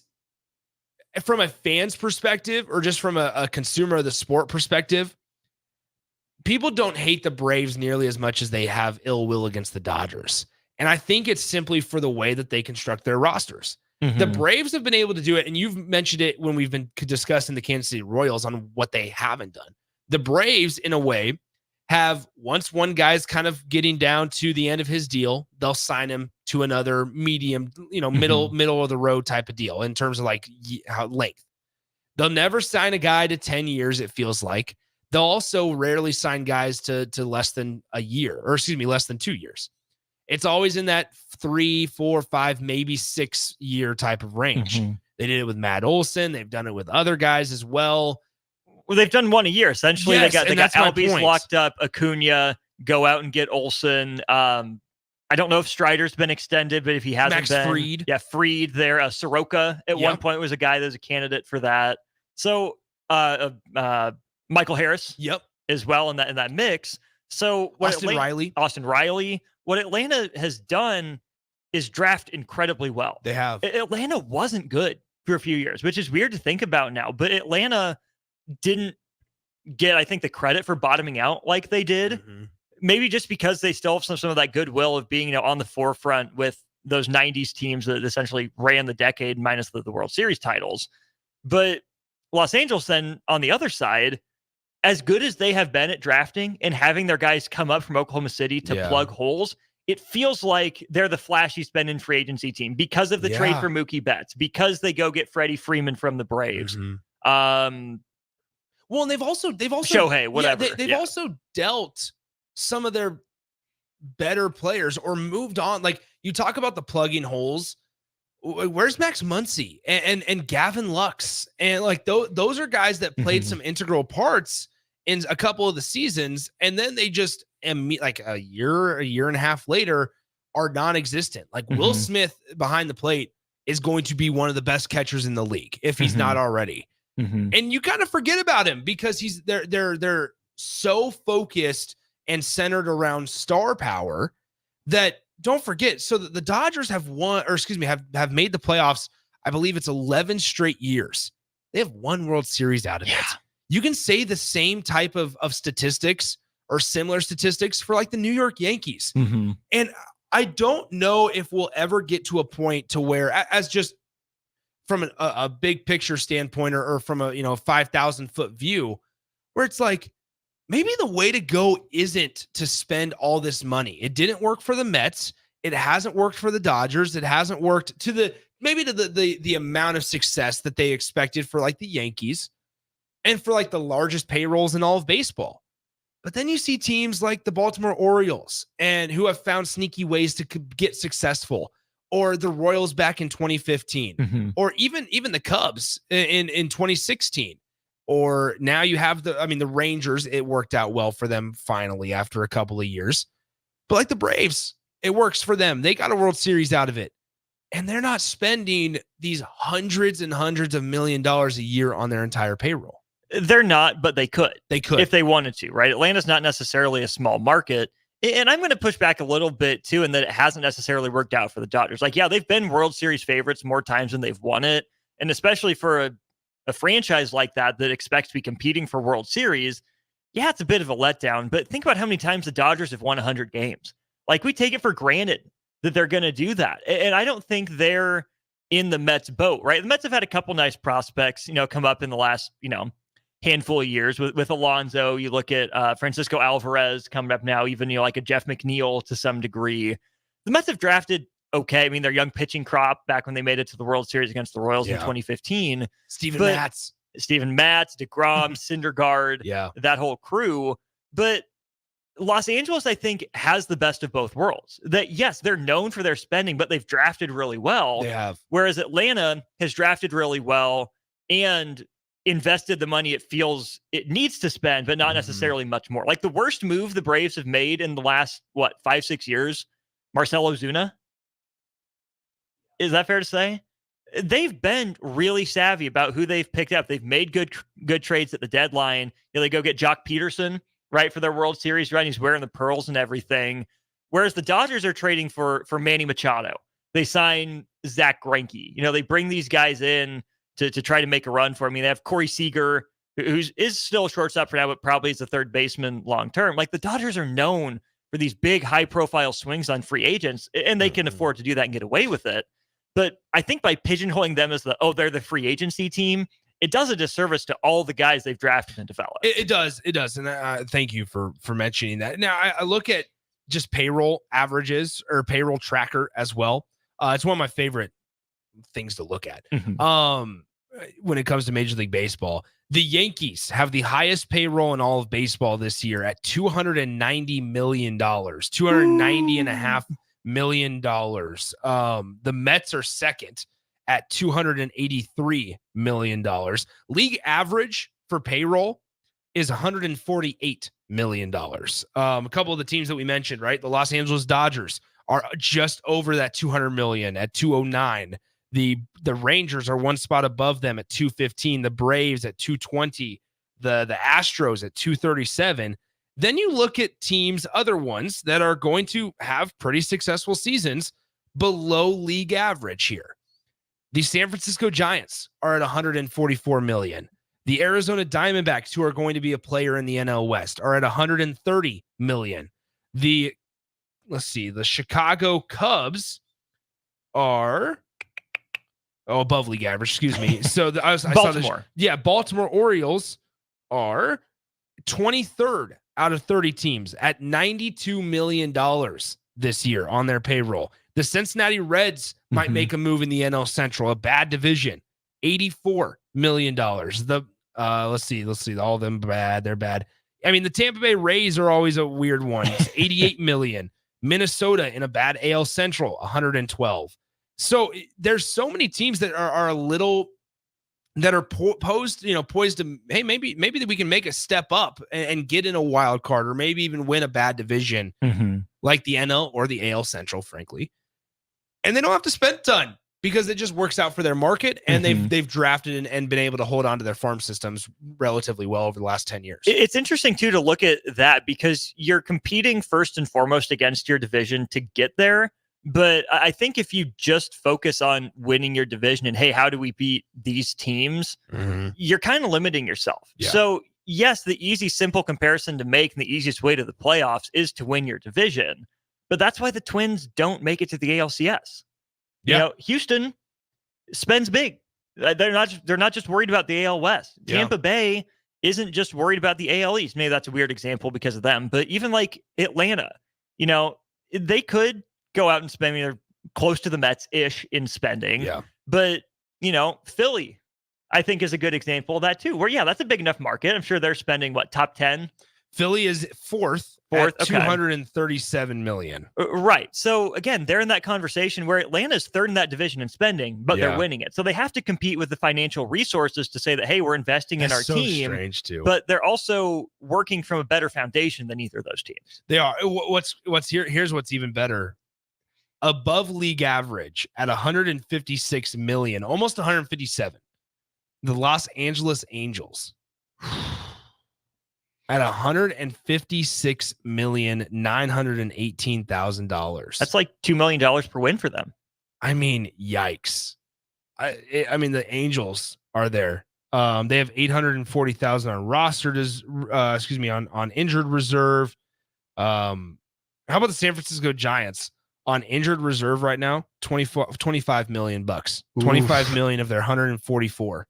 from a fan's perspective or just from a consumer of the sport perspective, people don't hate the Braves nearly as much as they have ill will against the Dodgers. And I think it's simply for the way that they construct their rosters. Mm-hmm. The Braves have been able to do it, and you've mentioned it when we've been discussing the Kansas City Royals on what they haven't done. The Braves, in a way, have, once one guy's kind of getting down to the end of his deal, they'll sign him to another medium, middle of the road type of deal in terms of length. They'll never sign a guy to 10 years, it feels like. They'll also rarely sign guys to less than a year, less than 2 years. It's always in that 3, 4, 5, maybe 6 year type of range. Mm-hmm. They did it with Matt Olson. They've done it with other guys as well. Well, they've done one a year. Essentially, yes, they got Albies locked up, Acuna, go out and get Olsen. I don't know if Strider's been extended, but if he hasn't been, Fried. Yeah, Fried there. Soroka at one point was a guy that was a candidate for that. So Michael Harris, as well in that mix. So Austin Riley. What Atlanta has done is draft incredibly well. They have. Atlanta wasn't good for a few years, which is weird to think about now. But Atlanta didn't get, I think, the credit for bottoming out like they did. Maybe just because they still have some of that goodwill of being, on the forefront with those 90s teams that essentially ran the decade minus the World Series titles. But Los Angeles then on the other side, as good as they have been at drafting and having their guys come up from Oklahoma City to plug holes, it feels like they're the flashy spend in free agency team because of the trade for Mookie Betts, because they go get Freddie Freeman from the Braves. Well, and they've also Shohei, whatever. They've also dealt some of their better players or moved on. Like, you talk about the plugging holes. Where's Max Muncy and Gavin Lux? And like those are guys that played some integral parts in a couple of the seasons, and then they just like a year and a half later are non-existent. Like Will Smith behind the plate is going to be one of the best catchers in the league if he's not already. And you kind of forget about him because they're so focused and centered around star power that, don't forget, so that the Dodgers have have made the playoffs. I believe it's 11 straight years. They have won World Series out of it. You can say the same type of statistics or similar statistics for like the New York Yankees. And I don't know if we'll ever get to a point to where, as just from a big picture standpoint or from a 5,000 foot view, where it's like, maybe the way to go isn't to spend all this money. It didn't work for the Mets. It hasn't worked for the Dodgers. It hasn't worked to the amount of success that they expected for like the Yankees and for like the largest payrolls in all of baseball. But then you see teams like the Baltimore Orioles and who have found sneaky ways to get successful, or the Royals back in 2015, or even the Cubs in 2016. Or now you have the Rangers. It worked out well for them finally after a couple of years. But like the Braves, it works for them. They got a World Series out of it. And they're not spending these hundreds and hundreds of $1 million a year on their entire payroll. They're not, but they could. They could. If they wanted to, right? Atlanta's not necessarily a small market. And I'm going to push back a little bit, too, in that it hasn't necessarily worked out for the Dodgers. Like, yeah, they've been World Series favorites more times than they've won it. And especially for a franchise like that expects to be competing for World Series, yeah, it's a bit of a letdown. But think about how many times the Dodgers have won 100 games. Like, we take it for granted that they're going to do that. And I don't think they're in the Mets boat, right? The Mets have had a couple nice prospects, come up in the last, handful of years with Alonso. You look at Francisco Alvarez coming up now, even, like a Jeff McNeil to some degree. The Mets have drafted okay. I mean, their young pitching crop back when they made it to the World Series against the Royals in 2015. Steven Matz, DeGrom, Syndergaard, that whole crew. But Los Angeles, I think, has the best of both worlds. That, yes, they're known for their spending, but they've drafted really well. They have. Whereas Atlanta has drafted really well and invested the money it feels it needs to spend, but not necessarily much more. Like the worst move the Braves have made in the last, 5-6 years, Marcell Ozuna. Is that fair to say? They've been really savvy about who they've picked up. They've made good trades at the deadline. They go get Jock Peterson, right, for their World Series run. He's wearing the pearls and everything. Whereas the Dodgers are trading for Manny Machado. They sign Zach Greinke. They bring these guys in to try to make a run for him. I mean, they have Corey Seager, who is still a shortstop for now, but probably is a third baseman long term. Like, the Dodgers are known for these big, high-profile swings on free agents, and they can afford to do that and get away with it. But I think by pigeonholing them as they're the free agency team, it does a disservice to all the guys they've drafted and developed. It does. And thank you for mentioning that. Now, I look at just payroll averages or payroll tracker as well. It's one of my favorite things to look at. When it comes to Major League Baseball, the Yankees have the highest payroll in all of baseball this year at $290 million, $290.5 million. The Mets are second at $283 million. League average for payroll is $148 million. A couple of the teams that we mentioned, right? The Los Angeles Dodgers are just over that 200 million at 209. The Rangers are one spot above them at 215. The Braves at 220. The Astros at 237. Then you look at teams, other ones that are going to have pretty successful seasons below league average here. The San Francisco Giants are at 144 million. The Arizona Diamondbacks, who are going to be a player in the NL West, are at 130 million. The Chicago Cubs are above league average, excuse me. So I saw this. Baltimore Orioles are 23rd out of 30 teams at $92 million this year on their payroll. The Cincinnati Reds might make a move in the NL Central, a bad division, $84 million. Let's see, all of them bad. They're bad. I mean, the Tampa Bay Rays are always a weird one. It's $88 million. Minnesota in a bad AL Central, 112. So there's so many teams that are a little that are poised to, hey, maybe that we can make a step up and get in a wild card, or maybe even win a bad division like the NL or the AL Central, frankly. And they don't have to spend a ton because it just works out for their market, and they've drafted and been able to hold on to their farm systems relatively well over the last 10 years. It's interesting, too, to look at that because you're competing first and foremost against your division to get there. But I think if you just focus on winning your division and, hey, how do we beat these teams, you're kind of limiting yourself. Yeah. So, yes, the easy, simple comparison to make and the easiest way to the playoffs is to win your division. But that's why the Twins don't make it to the ALCS. Yeah. You know, Houston spends big. They're not just worried about the AL West. Tampa Bay isn't just worried about the AL East. Maybe that's a weird example because of them. But even like Atlanta, you know, they could go out and spend, they're close to the Mets-ish in spending. Yeah. But, you know, Philly, I think, is a good example of that too, where, that's a big enough market. I'm sure they're spending, top 10? Philly is fourth at $237 million. Right. So, again, they're in that conversation where Atlanta's third in that division in spending, but they're winning it. So they have to compete with the financial resources to say that, hey, we're investing in our team. Strange too. But they're also working from a better foundation than either of those teams. They are. Here's what's even better. Above league average at 156 million, almost 157. The Los Angeles Angels at $156,918,000. That's like $2 million per win for them. I mean, yikes. I mean, the Angels are there. They have 840,000 on roster. On injured reserve. How about the San Francisco Giants? On injured reserve right now, $25 million. $25 million of their 144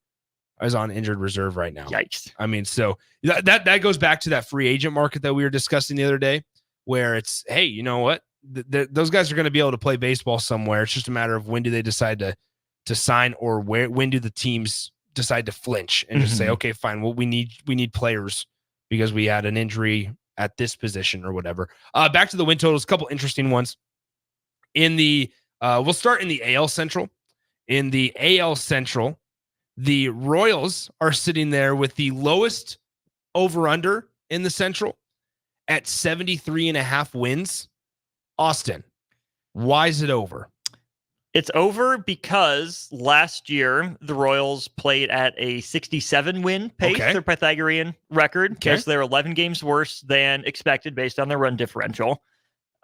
is on injured reserve right now. Yikes. I mean, so that goes back to that free agent market that we were discussing the other day, where it's, hey, you know what? Those guys are going to be able to play baseball somewhere. It's just a matter of when do they decide to sign, or when do the teams decide to flinch and just say, okay, fine. Well, we need players because we had an injury at this position or whatever. Back to the win totals, a couple interesting ones. In the we'll start in the AL Central. In the AL Central, the Royals are sitting there with the lowest over-under in the Central at 73.5 wins. Austin, why is it over? It's over because last year the Royals played at a 67-win pace, their Pythagorean record. Okay. So they're 11 games worse than expected based on their run differential.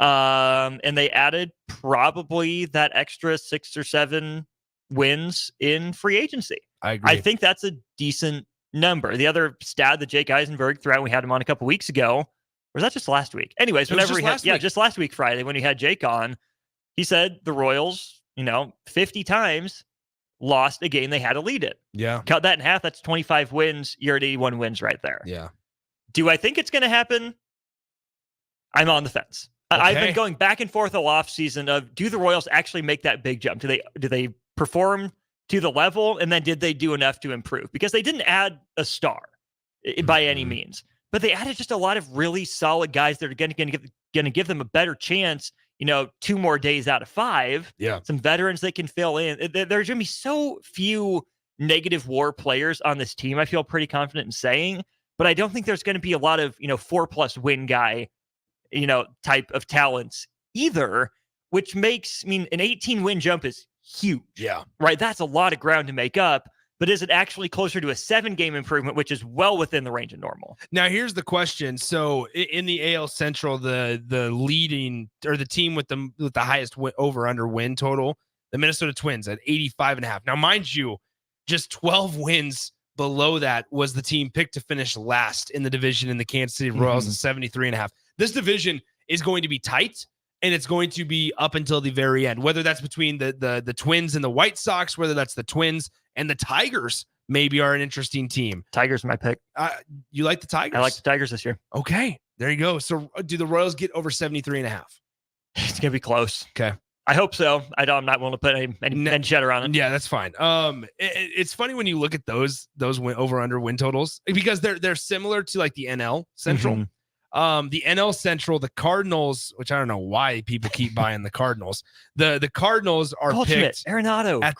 And they added probably that extra 6 or 7 wins in free agency. I agree. I think that's a decent number. The other stat that Jake Eisenberg threw out, we had him on a couple weeks ago. Or was that just last week? Anyways, just last week Friday when he had Jake on, he said the Royals, 50 times lost a game they had to lead it. Yeah. Cut that in half. That's 25 wins. You're at 81 wins right there. Yeah. Do I think it's going to happen? I'm on the fence. Okay. I've been going back and forth all offseason of, do the Royals actually make that big jump? Do they perform to the level? And then did they do enough to improve? Because they didn't add a star by any means, but they added just a lot of really solid guys that are going to give them a better chance, 2 more days out of 5. Yeah. Some veterans that can fill in. There's going to be so few negative WAR players on this team, I feel pretty confident in saying. but I don't think there's going to be a lot of, 4+ win guy, type of talents either, which makes, an 18 win jump is huge. Yeah. Right. That's a lot of ground to make up. But is it actually closer to a 7-game improvement, which is well within the range of normal? Now, here's the question. So in the AL Central, the leading or the team with the highest over-under win total, the Minnesota Twins at 85.5. Now, mind you, just 12 wins below that was the team picked to finish last in the division in the Kansas City Royals at 73.5. This division is going to be tight, and it's going to be up until the very end, whether that's between the Twins and the White Sox, whether that's the Twins and the Tigers maybe are an interesting team. Tigers my pick. You like the Tigers? I like the Tigers this year. Okay, there you go. So do the Royals get over 73.5? It's going to be close. Okay. I hope so. I'm not willing to put any cheddar on it. Yeah, that's fine. It's funny when you look at those over under win totals because they're similar to like the NL Central. The NL Central, the Cardinals, which I don't know why people keep buying the Cardinals. The Cardinals are picked Arenado, at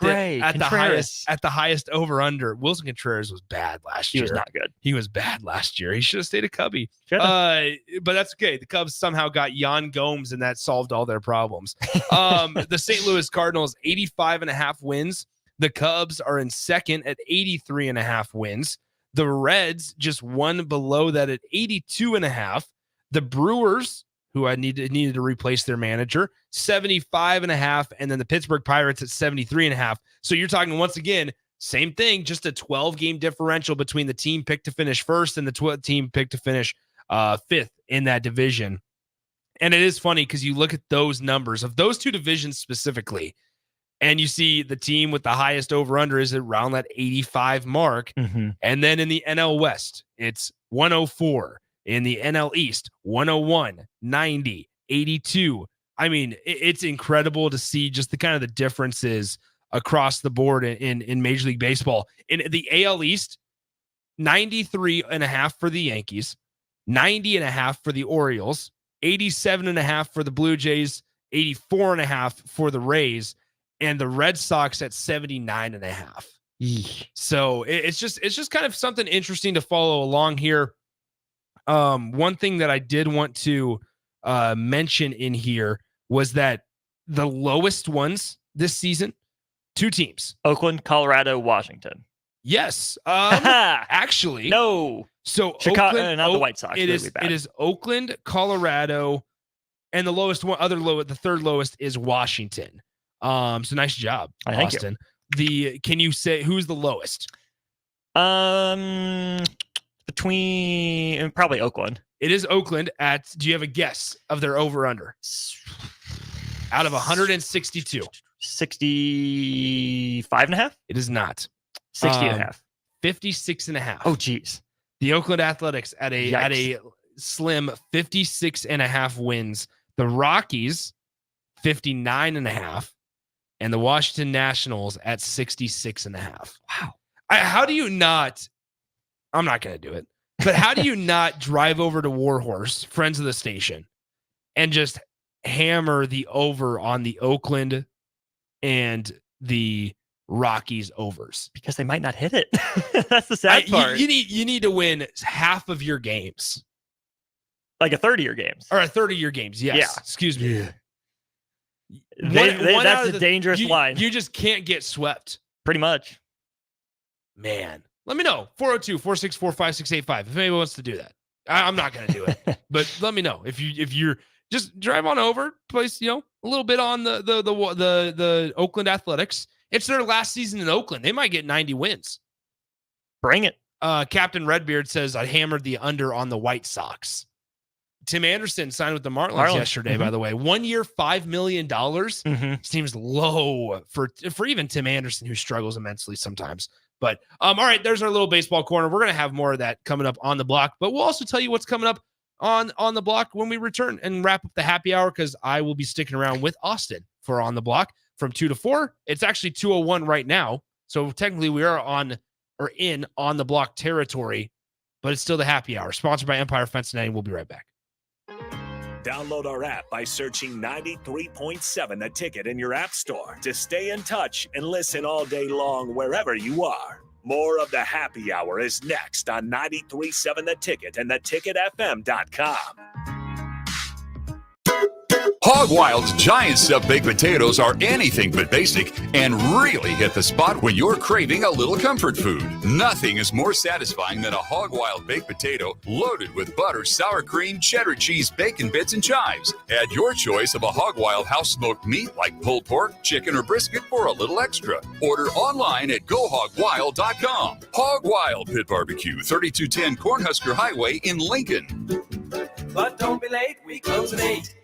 the highest over under. Wilson Contreras was bad last year. He was not good. He was bad last year. He should have stayed a Cubby. But that's okay. The Cubs somehow got Yan Gomes, and that solved all their problems. The St. Louis Cardinals, 85.5 wins. The Cubs are in second at 83.5 wins. The Reds just one below that at 82.5. The Brewers, who needed to replace their manager, 75.5, and then the Pittsburgh Pirates at 73.5. So you're talking once again, same thing, just a 12-game differential between the team picked to finish first and the team picked to finish fifth in that division. And it is funny because you look at those numbers of those two divisions specifically, and you see the team with the highest over-under is around that 85 mark. And then in the NL West, it's 104. In the NL East, 101, 90, 82. I mean, it's incredible to see just the kind of the differences across the board in Major League Baseball. In the AL East, 93.5 for the Yankees, 90.5 for the Orioles, 87.5 for the Blue Jays, 84.5 for the Rays, and the Red Sox at 79.5. So it's just kind of something interesting to follow along here. One thing that I did want to mention in here was that the lowest ones this season, 2 teams: Oakland, Colorado, Washington. Yes. Actually, no. So Chicago, Oakland, not the White Sox. It is Oakland, Colorado, and the lowest one, the third lowest is Washington. So nice job, Austin. Can you say who's the lowest? Between probably Oakland. It is Oakland do you have a guess of their over under? Out of 162. 65.5? It is not. 60.5. 56.5. Oh, geez. The Oakland Athletics at a slim 56.5 wins. The Rockies 59.5, and the Washington Nationals at 66.5. Wow. How do you not? I'm not going to do it. But how do you not drive over to Warhorse, friends of the station, and just hammer the over on the Oakland and the Rockies overs? Because they might not hit it. That's the sad part. You need to win half of your games. Like a third of your games. Or a third of your games, yes. Yeah. Excuse me. Yeah. That's a dangerous line. You just can't get swept. Pretty much. Man. Let me know. 402-464-5685 if anyone wants to do that. I'm not going to do it. But let me know. If you're just drive on over, place, a little bit on the Oakland Athletics. It's their last season in Oakland. They might get 90 wins. Bring it. Captain Redbeard says I hammered the under on the White Sox. Tim Anderson signed with the Marlins yesterday, by the way. 1 year, $5 million. Seems low for even Tim Anderson, who struggles immensely sometimes. But all right, there's our little baseball corner. We're going to have more of that coming up on the block, but we'll also tell you what's coming up on the block when we return and wrap up the happy hour, because I will be sticking around with Austin for On the Block from 2 to 4. It's actually 2:01 right now, so technically we are in On the Block territory, but it's still the happy hour, sponsored by Empire Fence and Netting. We'll be right back. Download our app by searching 93.7 The Ticket in your app store to stay in touch and listen all day long wherever you are. More of the happy hour is next on 93.7 The Ticket and theticketfm.com. Hog Wild's giant stuffed baked potatoes are anything but basic and really hit the spot when you're craving a little comfort food. Nothing is more satisfying than a Hog Wild baked potato loaded with butter, sour cream, cheddar cheese, bacon bits, and chives. Add your choice of a Hog Wild house smoked meat like pulled pork, chicken, or brisket for a little extra. Order online at GoHogWild.com. Hog Wild Pit Barbecue, 3210 Cornhusker Highway in Lincoln. But don't be late, we close at 8.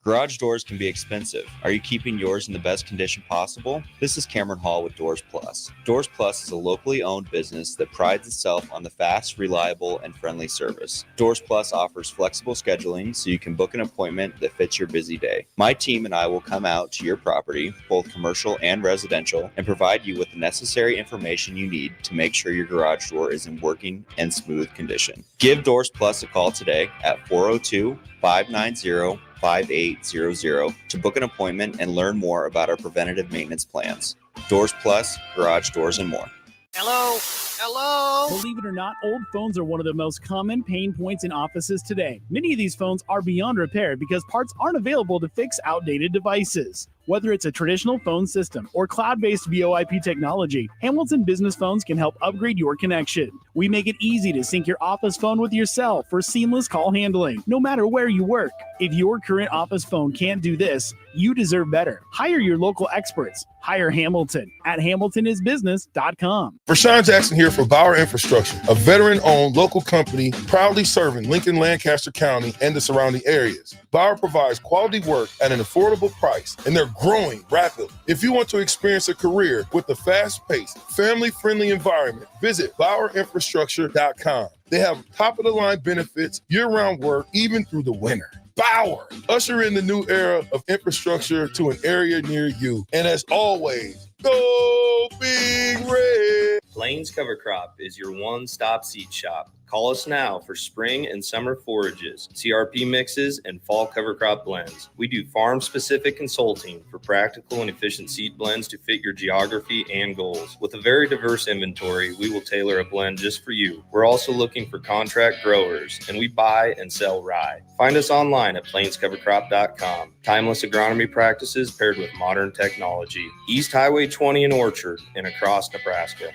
Garage doors can be expensive. Are you keeping yours in the best condition possible? This is Cameron Hall with Doors Plus. Doors Plus is a locally owned business that prides itself on the fast, reliable, and friendly service. Doors Plus offers flexible scheduling so you can book an appointment that fits your busy day. My team and I will come out to your property, both commercial and residential, and provide you with the necessary information you need to make sure your garage door is in working and smooth condition. Give Doors Plus a call today at 402-590-5800 to book an appointment and learn more about our preventative maintenance plans. Doors Plus, garage doors, and more. Hello? Hello? Believe it or not, old phones are one of the most common pain points in offices today. Many of these phones are beyond repair because parts aren't available to fix outdated devices. Whether it's a traditional phone system or cloud-based VoIP technology, Hamilton Business Phones can help upgrade your connection. We make it easy to sync your office phone with your cell for seamless call handling, no matter where you work. If your current office phone can't do this, you deserve better. Hire your local experts. Hire Hamilton at hamiltonisbusiness.com. Rashawn Jackson here for Bauer Infrastructure, a veteran-owned local company proudly serving Lincoln, Lancaster County, and the surrounding areas. Bauer provides quality work at an affordable price, and they're growing rapidly. If you want to experience a career with a fast-paced, family-friendly environment, visit BauerInfrastructure.com. They have top-of-the-line benefits, year-round work, even through the winter. Bauer, usher in the new era of infrastructure to an area near you. And as always, go Big Red! Plains Cover Crop is your one-stop seed shop. Call us now for spring and summer forages, CRP mixes, and fall cover crop blends. We do farm-specific consulting for practical and efficient seed blends to fit your geography and goals. With a very diverse inventory, we will tailor a blend just for you. We're also looking for contract growers, and we buy and sell rye. Find us online at plainscovercrop.com. Timeless agronomy practices paired with modern technology. East Highway 20 in Orchard and across Nebraska.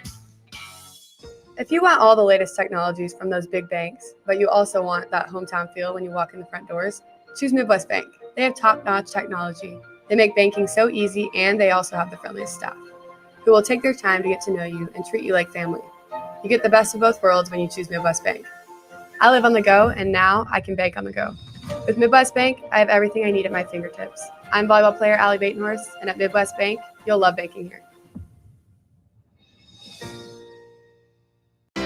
If you want all the latest technologies from those big banks, but you also want that hometown feel when you walk in the front doors, choose Midwest Bank. They have top-notch technology. They make banking so easy, and they also have the friendliest staff, who will take their time to get to know you and treat you like family. You get the best of both worlds when you choose Midwest Bank. I live on the go, and now I can bank on the go. With Midwest Bank, I have everything I need at my fingertips. I'm volleyball player Allie Batenhorst, and at Midwest Bank, you'll love banking here.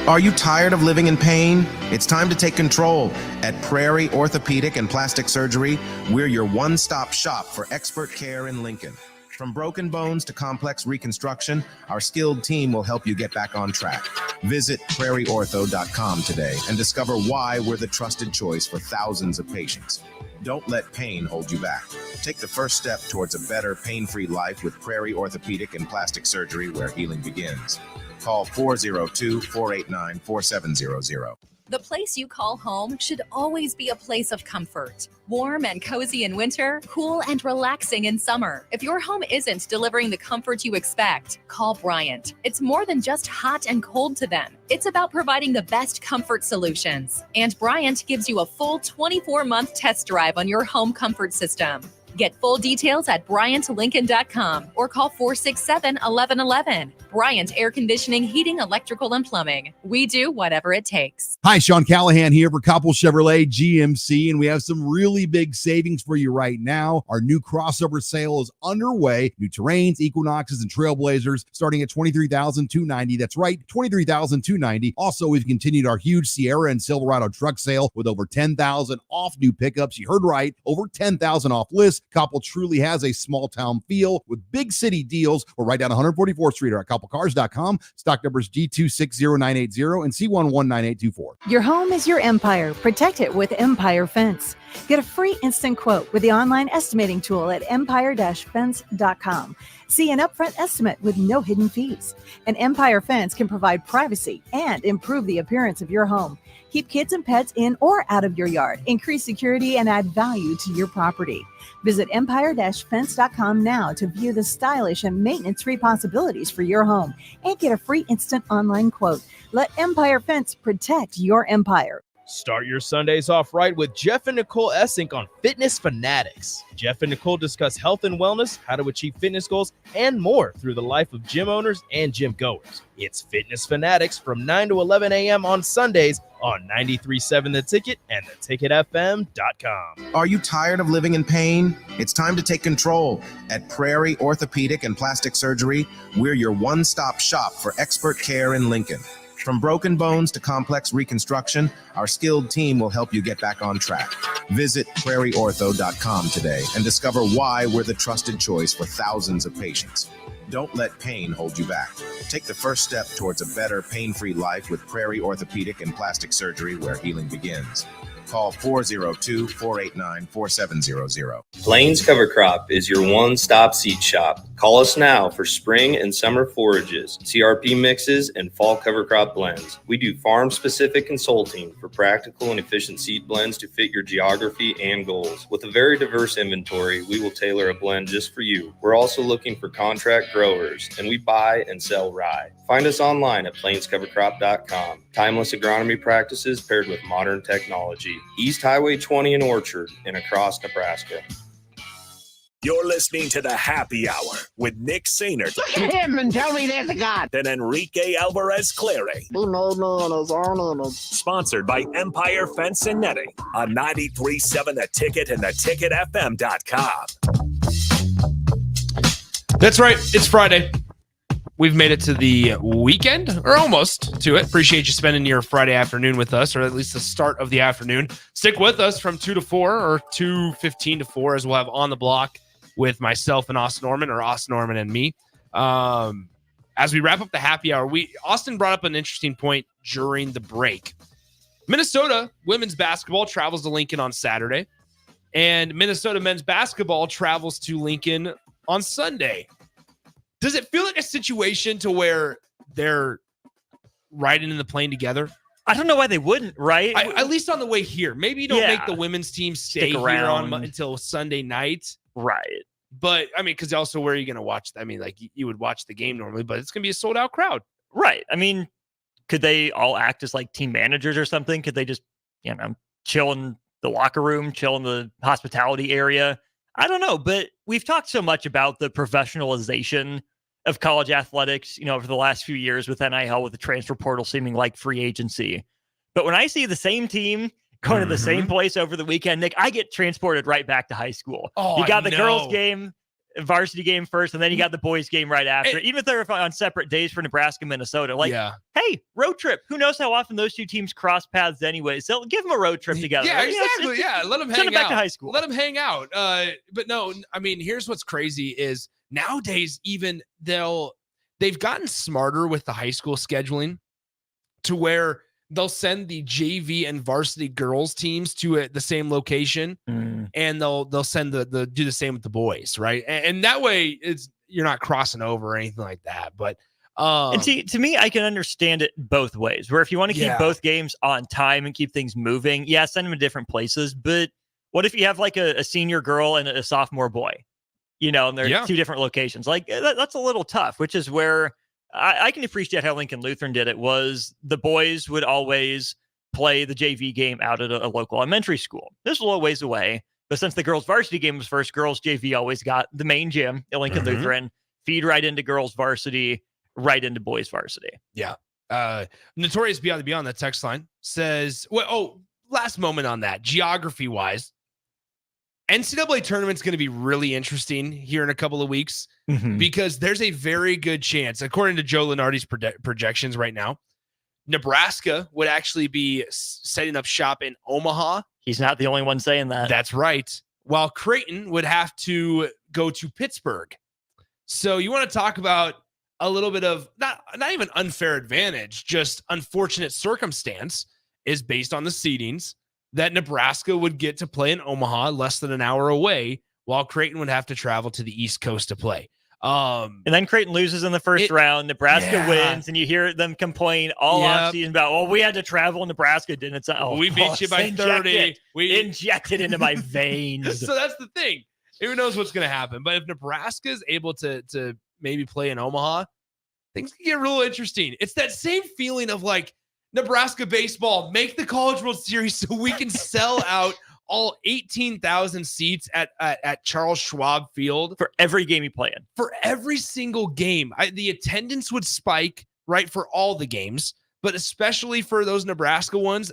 Are you tired of living in pain? It's time to take control. At Prairie Orthopedic and Plastic Surgery, we're your one-stop shop for expert care in Lincoln. From broken bones to complex reconstruction, our skilled team will help you get back on track. Visit prairieortho.com today and discover why we're the trusted choice for thousands of patients. Don't let pain hold you back. Take the first step towards a better, pain-free life with Prairie Orthopedic and Plastic Surgery, where healing begins. Call 402-489-4700. The place you call home should always be a place of comfort. Warm and cozy in winter, cool and relaxing in summer. If your home isn't delivering the comfort you expect, call Bryant. It's more than just hot and cold to them. It's about providing the best comfort solutions. And Bryant gives you a full 24-month test drive on your home comfort system. Get full details at BryantLincoln.com or call 467-1111. Bryant Air Conditioning, Heating, Electrical, and Plumbing. We do whatever it takes. Hi, Sean Callahan here for Koppel Chevrolet GMC, and we have some really big savings for you right now. Our new crossover sale is underway. New Terrains, Equinoxes, and Trailblazers starting at $23,290. That's right, $23,290. Also, we've continued our huge Sierra and Silverado truck sale with over $10,000 off new pickups. You heard right, over $10,000 off list. Koppel truly has a small town feel with big city deals. We're right down 144th Street or at KoppelCars.com. Stock numbers G260980 and C119824. Your home is your empire. Protect it with Empire Fence. Get a free instant quote with the online estimating tool at empire-fence.com. See an upfront estimate with no hidden fees. An Empire Fence can provide privacy and improve the appearance of your home. Keep kids and pets in or out of your yard, increase security, and add value to your property. Visit empire-fence.com now to view the stylish and maintenance-free possibilities for your home and get a free instant online quote. Let Empire Fence protect your empire. Start your Sundays off right with Jeff and Nicole Essink on Fitness Fanatics. Jeff and Nicole discuss health and wellness, how to achieve fitness goals, and more through the life of gym owners and gym goers. It's Fitness Fanatics from 9 to 11 a.m. on Sundays on 93.7 The Ticket and theticketfm.com. Are you tired of living in pain? It's time to take control. At Prairie Orthopedic and Plastic Surgery, we're your one-stop shop for expert care in Lincoln. From broken bones to complex reconstruction, our skilled team will help you get back on track. Visit prairieortho.com today and discover why we're the trusted choice for thousands of patients. Don't let pain hold you back. Take the first step towards a better, pain-free life with Prairie Orthopedic and Plastic Surgery, where healing begins. Call 402-489-4700. Plains Cover Crop is your one-stop seed shop. Call us now for spring and summer forages, CRP mixes, and fall cover crop blends. We do farm-specific consulting for practical and efficient seed blends to fit your geography and goals. With a very diverse inventory, we will tailor a blend just for you. We're also looking for contract growers, and we buy and sell rye. Find us online at plainscovercrop.com. Timeless agronomy practices paired with modern technology. East Highway 20 in Orchard and across Nebraska. You're listening to the Happy Hour with Nick Sainert. Look at him and tell me there's a God. And Enrique Alvarez Clary. He made me in his own image. Sponsored by Empire Fence and Netting on 93.7 The Ticket and theticketfm.com. That's right. It's Friday. We've made it to the weekend, or almost to it. Appreciate you spending your Friday afternoon with us, or at least the start of the afternoon. Stick with us from 2 to 4 or 2:15 to 4, as we'll have On the Block with myself and Austin Norman, or Austin Norman and me. As we wrap up the happy hour, Austin brought up an interesting point during the break. Minnesota women's basketball travels to Lincoln on Saturday, and Minnesota men's basketball travels to Lincoln on Sunday. Does it feel like a situation to where they're riding in the plane together? I don't know why they wouldn't, right? At least on the way here. Maybe you don't make the women's team stay here until Sunday night. Right. But, I mean, because also where are you going to watch? I mean, like, you would watch the game normally, but it's going to be a sold-out crowd. Right. I mean, could they all act as, like, team managers or something? Could they just, chill in the locker room, chill in the hospitality area? I don't know, but we've talked so much about the professionalization of college athletics, over the last few years with NIL, with the transfer portal seeming like free agency. But when I see the same team going to the same place over the weekend, Nick, I get transported right back to high school. Oh, you got the girls game, varsity game first, and then you got the boys game right after. Even if they're on separate days for Nebraska, Minnesota, hey, road trip. Who knows how often those two teams cross paths anyway? So give them a road trip together. Yeah, exactly. Let them hang out. Send them back to high school. Let them hang out. But no, I mean, here's what's crazy is nowadays, even they've gotten smarter with the high school scheduling to where they'll send the JV and varsity girls teams to the same location, and they'll send do the same with the boys, right? And that way you're not crossing over or anything like that. But and see, to me, I can understand it both ways. Where if you want to keep both games on time and keep things moving, send them in different places. But what if you have like a senior girl and a sophomore boy? And they're two different locations. Like that's a little tough, which is where I can appreciate how Lincoln Lutheran did it. Was the boys would always play the JV game out at a local elementary school. This is a little ways away, but since the girls varsity game was first, girls JV always got the main gym at Lincoln Lutheran, feed right into girls varsity, right into boys varsity. Yeah. Notorious Beyond the Beyond, that text line says, last moment on that, geography wise, NCAA tournament's going to be really interesting here in a couple of weeks because there's a very good chance, according to Joe Lunardi's projections right now, Nebraska would actually be setting up shop in Omaha. He's not the only one saying that. That's right. While Creighton would have to go to Pittsburgh. So you want to talk about a little bit of not even unfair advantage, just unfortunate circumstance is based on the seedings. that Nebraska would get to play in Omaha, less than an hour away, while Creighton would have to travel to the East Coast to play. And then Creighton loses in the first round. Nebraska wins, and you hear them complain all offseason about, we had to travel. Nebraska didn't. It's we beat you by 30. We injected into my veins. So that's the thing. Who knows what's going to happen? But if Nebraska is able to maybe play in Omaha, things can get real interesting. It's that same feeling of like Nebraska baseball, make the College World Series so we can sell out all 18,000 seats at Charles Schwab Field. For every game you play in. For every single game. The attendance would spike, right, for all the games, but especially for those Nebraska ones,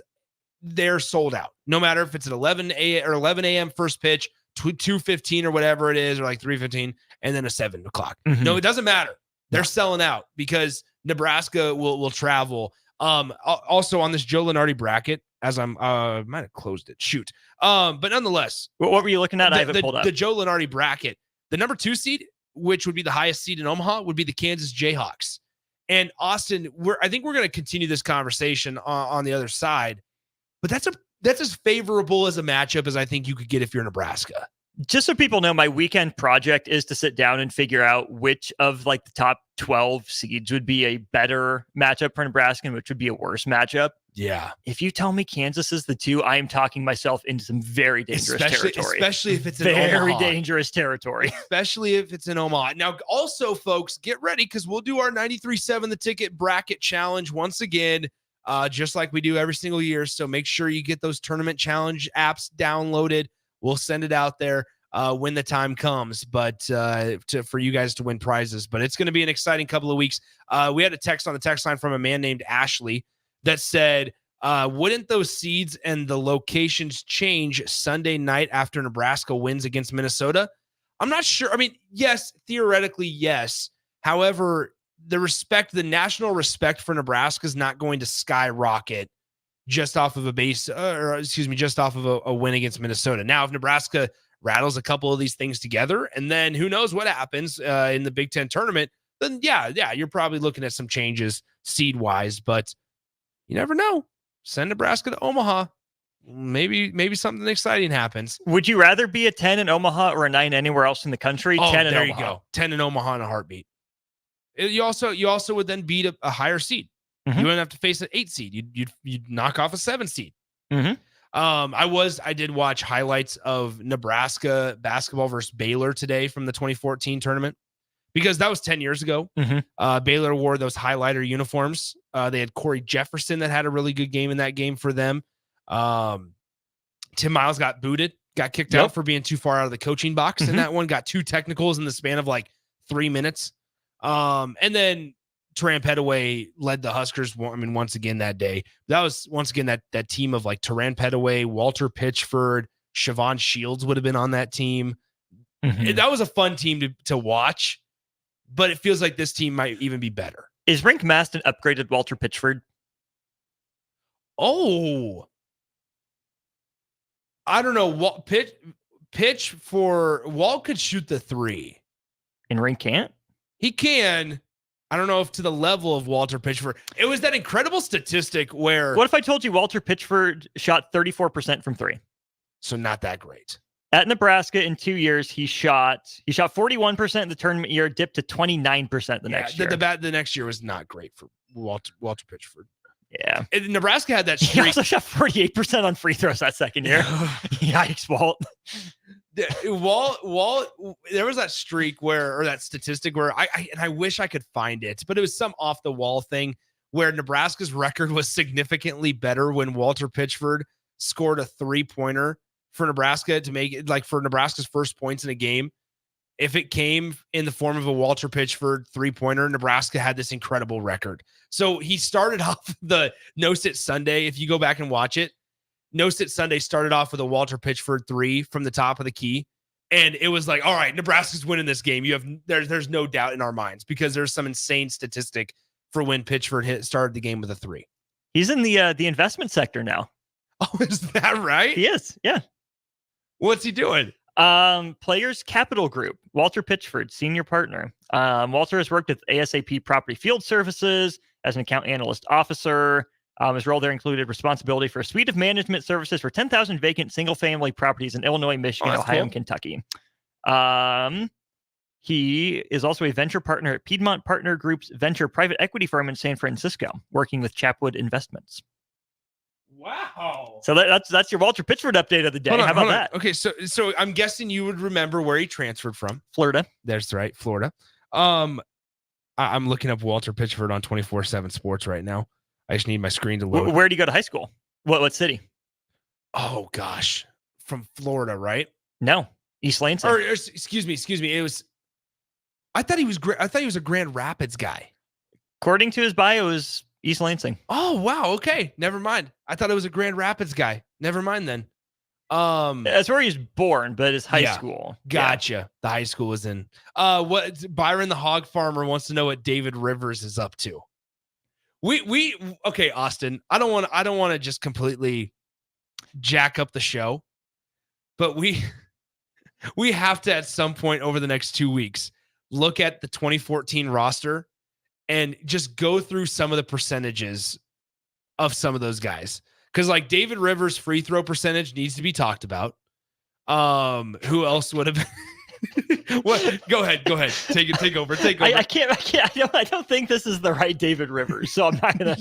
they're sold out. No matter if it's at 11 a.m. first pitch, 2:15 or whatever it is, or like 3:15, and then a 7 o'clock. Mm-hmm. No, it doesn't matter. They're selling out because Nebraska will travel. Also on this Joe Lunardi bracket, as I'm might have closed it. Shoot. But nonetheless, what were you looking at? I haven't pulled up the Joe Lunardi bracket. The number 2 seed, which would be the highest seed in Omaha, would be the Kansas Jayhawks. And Austin, I think we're going to continue this conversation on the other side, but that's as favorable as a matchup as I think you could get if you're Nebraska. Just so people know, my weekend project is to sit down and figure out which of like the top 12 seeds would be a better matchup for Nebraska and which would be a worse matchup. Yeah. If you tell me Kansas is the 2, I am talking myself into some very dangerous territory. Especially if it's in very Omaha. dangerous territory. Especially if it's in Omaha. Now, also, folks, get ready because we'll do our 93.7 The Ticket bracket challenge once again, just like we do every single year. So make sure you get those tournament challenge apps downloaded. We'll send it out there when the time comes, but for you guys to win prizes. But it's going to be an exciting couple of weeks. We had a text on the text line from a man named Ashley that said, wouldn't those seeds and the locations change Sunday night after Nebraska wins against Minnesota? I'm not sure. I mean, yes, theoretically, yes. However, the national respect for Nebraska is not going to skyrocket just off of just off of a win against Minnesota. Now, if Nebraska rattles a couple of these things together, and then who knows what happens in the Big Ten tournament, then yeah, you're probably looking at some changes seed-wise, but you never know. Send Nebraska to Omaha. Maybe something exciting happens. Would you rather be a 10 in Omaha or a 9 anywhere else in the country? 10 in there Omaha. You go. 10 in Omaha in a heartbeat. You also would then beat a higher seed. Mm-hmm. You wouldn't have to face an 8 seed. You'd knock off a 7 seed. Mm-hmm. I did watch highlights of Nebraska basketball versus Baylor today from the 2014 tournament because that was 10 years ago. Mm-hmm. Baylor wore those highlighter uniforms. They had Corey Jefferson that had a really good game in that game for them. Tim Miles got booted, got kicked out for being too far out of the coaching box. Mm-hmm. And that one got 2 technicals in the span of like 3 minutes. And then Taran Petaway led the Huskers. Once again that day, that was once again that team of like Taran Petaway, Walter Pitchford, Siobhan Shields would have been on that team. Mm-hmm. That was a fun team to watch, but it feels like this team might even be better. Is Rink Maston upgraded Walter Pitchford? Oh, I don't know. Pitch for Walt could shoot the 3, and Rink can't. He can. I don't know if to the level of Walter Pitchford. It was that incredible statistic where. What if I told you Walter Pitchford shot 34% from 3? So not that great. At Nebraska in 2 years, he shot 41% in the tournament year, dipped to 29% the next year. The next year was not great for Walter Pitchford. Yeah. And Nebraska had that He streak. also shot 48% on free throws that second year. Yikes, Walt. Walt, there was that streak or that statistic where I wish I could find it, but it was some off the wall thing where Nebraska's record was significantly better when Walter Pitchford scored a 3-pointer for Nebraska to make it like for Nebraska's first points in a game. If it came in the form of a Walter Pitchford 3-pointer, Nebraska had this incredible record. So he started off the No Sit Sunday. If you go back and watch it, No Sit Sunday started off with a Walter Pitchford 3 from the top of the key. And it was like, all right, Nebraska's winning this game. There's no doubt in our minds because there's some insane statistic for when Pitchford started the game with a 3. He's in the investment sector now. Oh, is that right? He is. Yeah. What's he doing? Players Capital Group, Walter Pitchford, senior partner. Walter has worked with ASAP Property Field Services as an account analyst officer, His role there included responsibility for a suite of management services for 10,000 vacant single-family properties in Illinois, Michigan, Ohio, and Kentucky. He is also a venture partner at Piedmont Partner Group's venture private equity firm in San Francisco, working with Chapwood Investments. Wow. So that's your Walter Pitchford update of the day. How about that? Okay, so I'm guessing you would remember where he transferred from. Florida. That's right, Florida. I'm looking up Walter Pitchford on 24/7 Sports right now. I just need my screen to load. Where did you go to high school? What city? Oh gosh, from Florida, right? No, East Lansing. Or excuse me. It was. I thought he was. I thought he was a Grand Rapids guy. According to his bio, it was East Lansing. Oh wow. Okay, never mind. I thought it was a Grand Rapids guy. Never mind then. That's where he was born, but his high school. Gotcha. Yeah. The high school was in. What Byron the Hog Farmer wants to know what David Rivers is up to. Okay, Austin. I don't want to just completely jack up the show, but we have to at some point over the next 2 weeks look at the 2014 roster and just go through some of the percentages of some of those guys. Because like David Rivers' free throw percentage needs to be talked about. Who else would have? What? Go ahead. Take over. I can't. I don't think this is the right David Rivers, so I'm not gonna.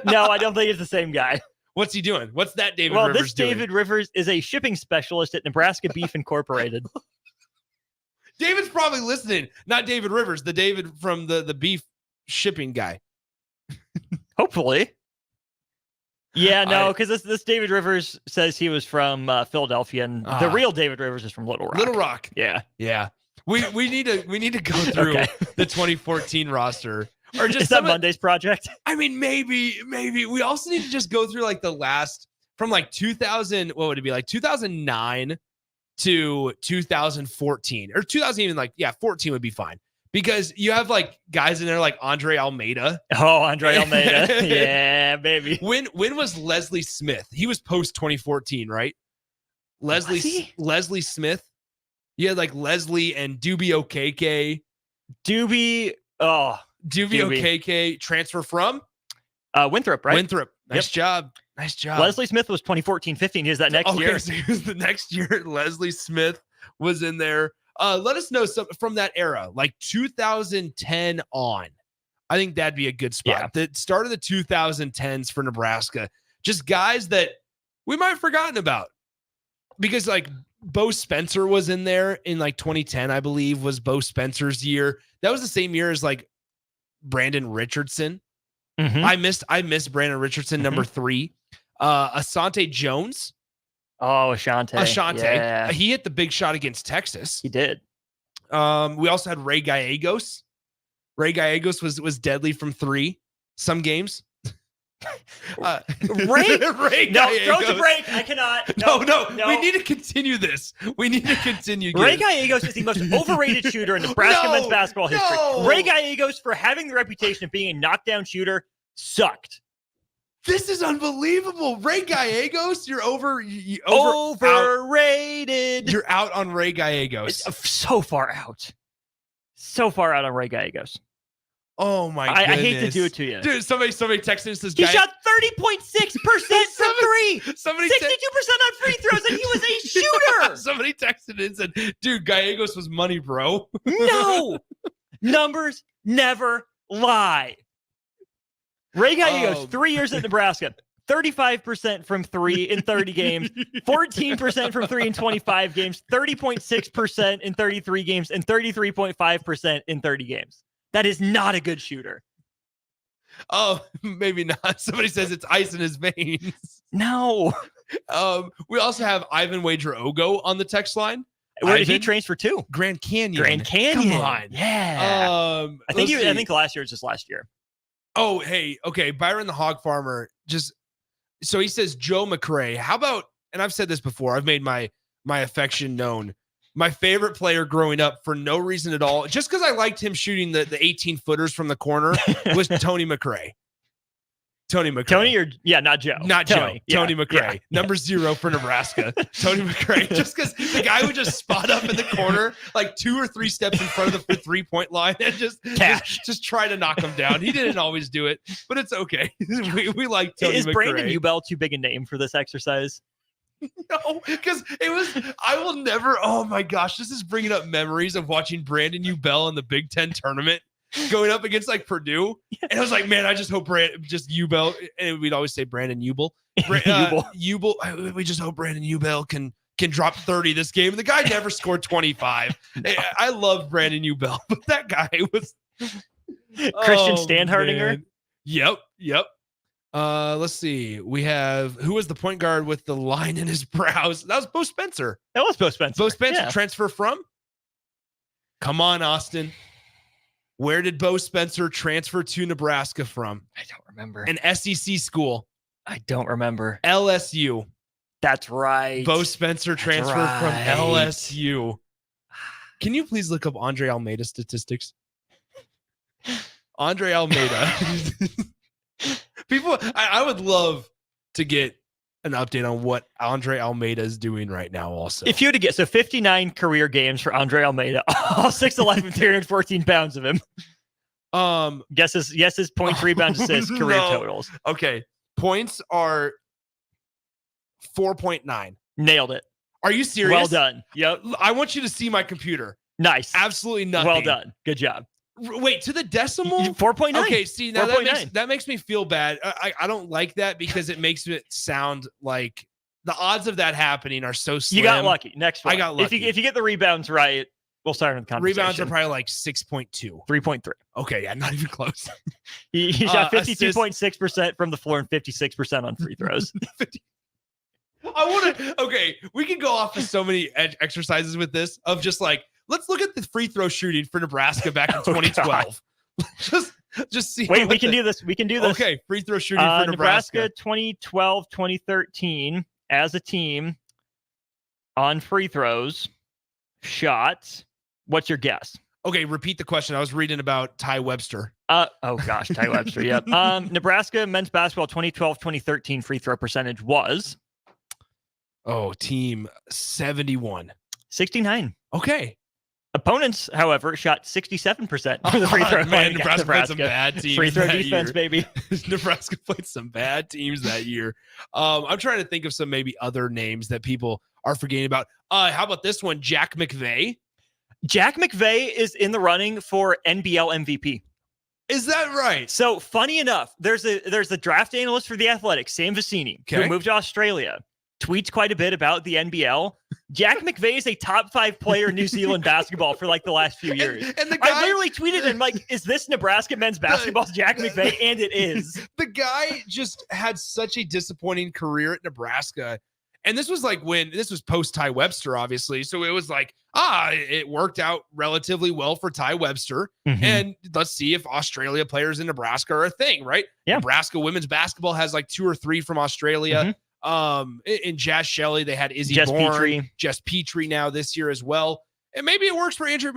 No, I don't think it's the same guy. What's he doing? What's that David Rivers this doing? David Rivers is a shipping specialist at Nebraska Beef Incorporated. David's probably listening. Not David Rivers, the David from the beef shipping guy. Hopefully. Yeah, no, because this David Rivers says he was from Philadelphia, and the real David Rivers is from Little Rock. Little Rock. Yeah. We need to go through the 2014 roster. Or just is that Monday's project? I mean, maybe. We also need to just go through like the last from like 2000. What would it be like 2009 to 2014 or 2000? Even like 14 would be fine because you have like guys in there like Andre Almeida. Oh, Andre Almeida. Yeah, baby. When was Leslie Smith? He was post 2014, right? Leslie Smith. You had like Leslie and Doobie Okeke. Doobie Okeke transfer from Winthrop, right? Winthrop. Nice job. Leslie Smith was 2014-15. He was that next year. So he was the next year. Leslie Smith was in there. Let us know some from that era, like 2010 on. I think that'd be a good spot. The start of the 2010s for Nebraska. Just guys that we might have forgotten about. Because like Bo Spencer was in there in like 2010, I believe, was Bo Spencer's year. That was the same year as like Brandon Richardson. Mm-hmm. I missed Brandon Richardson, number 3. Asante Jones. Oh, Asante. Yeah. He hit the big shot against Texas. He did. We also had Ray Gallegos. Ray Gallegos was deadly from 3 some games. Ray Gallegos. Throw the break. I cannot. No. We need to continue this. Ray Gallegos is the most overrated shooter in Nebraska men's basketball history. Ray Gallegos, for having the reputation of being a knockdown shooter, sucked. This is unbelievable. Ray Gallegos, you're overrated. You're out on Ray Gallegos. It's so far out. So far out on Ray Gallegos. Oh my goodness. I hate to do it to you. Dude, somebody texted and says he shot 30.6% from 3. 62% on free throws, and he was a shooter. Somebody texted and said, dude, Gallegos was money, bro. No. Numbers never lie. Ray Gallegos, 3 years at Nebraska, 35% from 3 in 30 games, 14% from 3 in 25 games, 30.6% in 33 games, and 33.5% in 30 games. That is not a good shooter. Oh, maybe not. Somebody says it's ice in his veins. No. We also have Ivan Wager-Ogo on the text line. Where did he transfer to? Grand Canyon. Come on. Yeah. I think last year was just last year. Oh, hey. Okay. Byron the Hog Farmer so he says Joe McRae. How about, and I've said this before, I've made my affection known. My favorite player growing up for no reason at all, just because I liked him shooting the 18 footers from the corner, was Tony McRae. Tony McRae. Not Joe. Not Tony. Joe. Tony Yeah. McRae. Yeah. Number 0 for Nebraska. Tony McRae. Just because the guy would just spot up in the corner, like 2 or 3 steps in front of the 3-point line and just try to knock him down. He didn't always do it, but it's okay. we like Tony Is McRae. Brandon Ubel too big a name for this exercise? No, because I will never, oh my gosh, this is bringing up memories of watching Brandon Ubel in the Big Ten tournament going up against like Purdue. And I was like, man, I just hope Ubel, and we'd always say Brandon Ubel. Ubel. We just hope Brandon Ubel can drop 30 this game. The guy never scored 25. I love Brandon Ubel, but that guy was Christian Standhardinger. Yep. Let's see. We have, who was the point guard with the line in his brows? That was Bo Spencer. Bo Spencer, Yeah. transfer from? Come on, Austin. Where did Bo Spencer transfer to Nebraska from? I don't remember. An SEC school. I don't remember. LSU. That's right. Bo Spencer transferred from LSU. Can you please look up Andre Almeida statistics? Andre Almeida. People, I would love to get an update on what Andre Almeida is doing right now also. If you were to get, 59 career games for Andre Almeida, all 6'11", 314 pounds of him. Guess his points, rebounds, assists, career totals. Okay. Points are 4.9. Nailed it. Are you serious? Well done. Yep. I want you to see my computer. Nice. Absolutely nothing. Well done. Good job. Wait, to the decimal? 4.9. Okay, see, now 4.9. that makes me feel bad. I don't like that because it makes it sound like the odds of that happening are so slim. You got lucky. Next one. I got lucky. If you get the rebounds right, we'll start on the conversation. Rebounds are probably like 6.2. 3.3. Okay, yeah, not even close. He shot 52.6% from the floor and 56% on free throws. I want to. Okay, we can go off of so many exercises with this of just like, let's look at the free throw shooting for Nebraska back in 2012. just see. Wait, we can do this. We can do this. Okay, free throw shooting for Nebraska 2012, 2013 as a team on free throws shot. What's your guess? Okay, repeat the question. I was reading about Ty Webster. Oh gosh, Ty Webster. Yep. Nebraska men's basketball 2012, 2013 free throw percentage was team 71. 69. Okay. Opponents, however, shot 67% for the free throw. Man, Nebraska played some bad teams. Free throw that defense, year. baby. Nebraska played some bad teams that year. I'm trying to think of some maybe other names that people are forgetting about. How about this one? Jack McVay. Jack McVay is in the running for NBL MVP. Is that right? So funny enough, there's a draft analyst for the Athletics, Sam Vecini, who moved to Australia. Tweets quite a bit about the NBL. Jack McVay is a top 5 player in New Zealand basketball for like the last few years. And the guy, I literally tweeted him like, is this Nebraska men's basketball's Jack McVay? And it is. The guy just had such a disappointing career at Nebraska. And this was like when this was post Ty Webster, obviously. So it was like, it worked out relatively well for Ty Webster. Mm-hmm. And let's see if Australia players in Nebraska are a thing, right? Yeah. Nebraska women's basketball has like 2 or 3 from Australia. Mm-hmm. In Jazz Shelley, they had Izzy Jess Bourne, Petrie. Jess Petrie now this year as well. And maybe it works for Jack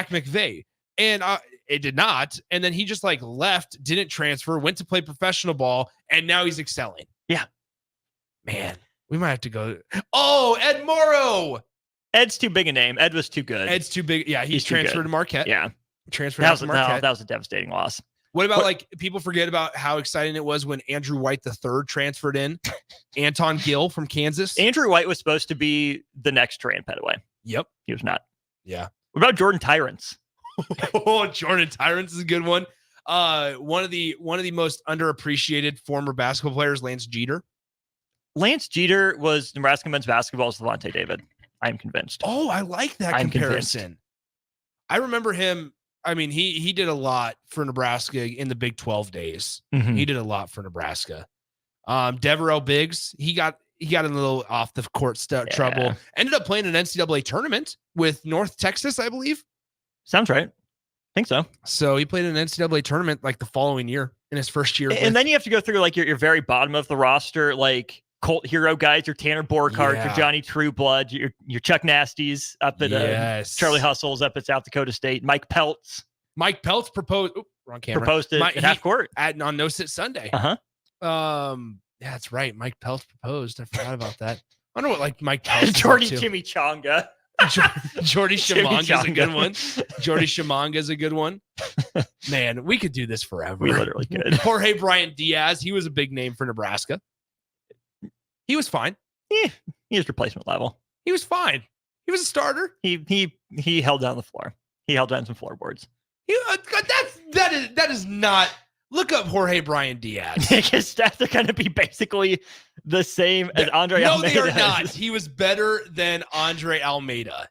McVay. And it did not. And then he just like left, didn't transfer, went to play professional ball, and now he's excelling. Yeah. Man, we might have to go. Oh, Ed Morrow. Ed's too big a name. Ed was too good. Ed's too big. Yeah, he's too transferred good. to Marquette. Yeah. Transferred out to Marquette. That was a devastating loss. What about like people forget about how exciting it was when Andrew White III transferred in? Anton Gill from Kansas. Andrew White was supposed to be the next Trey Petaway. Yep. He was not. Yeah. What about Jordan Tyrants? Jordan Tyrants is a good one. One of the most underappreciated former basketball players, Lance Jeter. Lance Jeter was Nebraska men's basketball's Levante David. I'm convinced. Oh, I like that comparison. Convinced. I remember him. I mean, he did a lot for Nebraska in the Big 12 days. Mm-hmm. He did a lot for Nebraska. Deverell Biggs, he got in a little off the court trouble. Ended up playing an NCAA tournament with North Texas, I believe. Sounds right. I think so. So he played in an NCAA tournament like the following year in his first year. And then you have to go through like your very bottom of the roster, like cult hero guys, your Tanner Borchardt, your Johnny Trueblood, your Chuck Nasties up at Charlie Hustles up at South Dakota State, Mike Peltz. Mike Peltz proposed. We're on camera. Proposed at half court on No Sit Sunday. Yeah, that's right. Mike Pelt proposed. I forgot about that. I don't know what Mike Pelt. Jordy Chimichanga. Jordy Chimanga is a good one. Jordy Chimanga is a good one. Man, we could do this forever. We literally could. Jorge Brian Diaz. He was a big name for Nebraska. He was fine. Yeah, he was replacement level. He was fine. He was a starter. He held down the floor. He held down some floorboards. That is not. Look up Jorge Brian Diaz. His stats are going to be basically the same as Andre Almeida. No, they are not. He was better than Andre Almeida.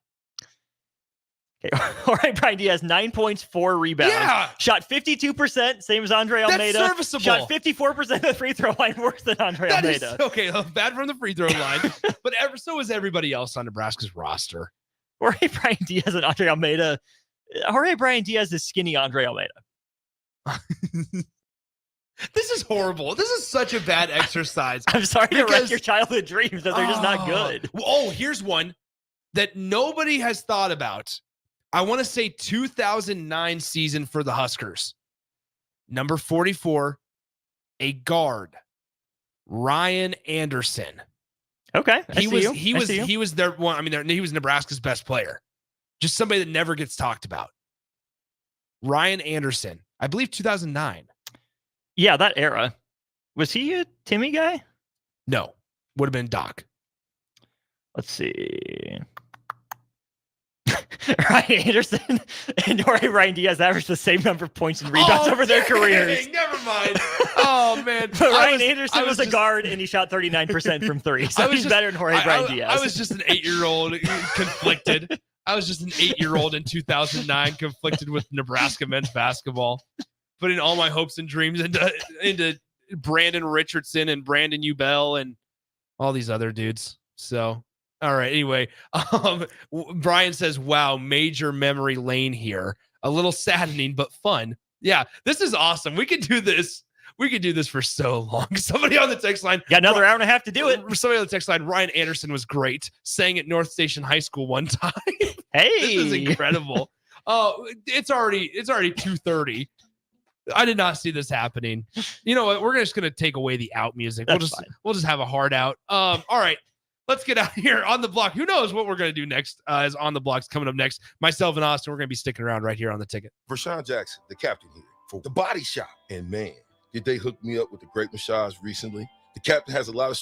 Okay. Jorge Brian Diaz, 9 points, 4 rebounds. Yeah. Shot 52%, same as Andre Almeida. That's serviceable. Shot 54% of the free throw line, worse than Andre Almeida. Okay, bad from the free throw line, but so is everybody else on Nebraska's roster. Jorge Brian Diaz and Andre Almeida. Jorge Brian Diaz is skinny Andre Almeida. This is horrible. This is such a bad exercise. I'm sorry to wreck your childhood dreams, but they're just not good. Here's one that nobody has thought about. I want to say 2009 season for the Huskers. Number 44, a guard, Ryan Anderson. Okay, he was their one. I mean, he was Nebraska's best player. Just somebody that never gets talked about. Ryan Anderson, I believe 2009. Yeah, that era. Was he a Timmy guy? No, would have been Doc. Let's see. Ryan Anderson and Ryan Diaz averaged the same number of points and rebounds over their careers. Never mind. Oh, man. But Ryan Anderson was a guard, and he shot 39% from three. So he's better than Jorge Brian Diaz. I was just an 8-year-old conflicted. I was just an 8-year-old in 2009 conflicted with Nebraska men's basketball, putting all my hopes and dreams into Brandon Richardson and Brandon Ubell and all these other dudes. So, all right. Anyway, Brian says, wow, major memory lane here. A little saddening, but fun. Yeah, this is awesome. We could do this. We could do this for so long. Somebody on the text line. Got another hour and a half to do it. Somebody on the text line, Ryan Anderson was great. Sang at North Station High School one time. Hey. This is incredible. Oh, it's already 2:30. I did not see this happening. You know what? We're just gonna take away the out music. We'll just have a hard out. All right. Let's get out of here. On the Block. Who knows what we're going to do next is On the Block's coming up next. Myself and Austin, we're going to be sticking around right here on The Ticket. Vershawn Jackson, the captain here for The Body Shop. And man, did they hook me up with a great massage recently? The captain has a lot of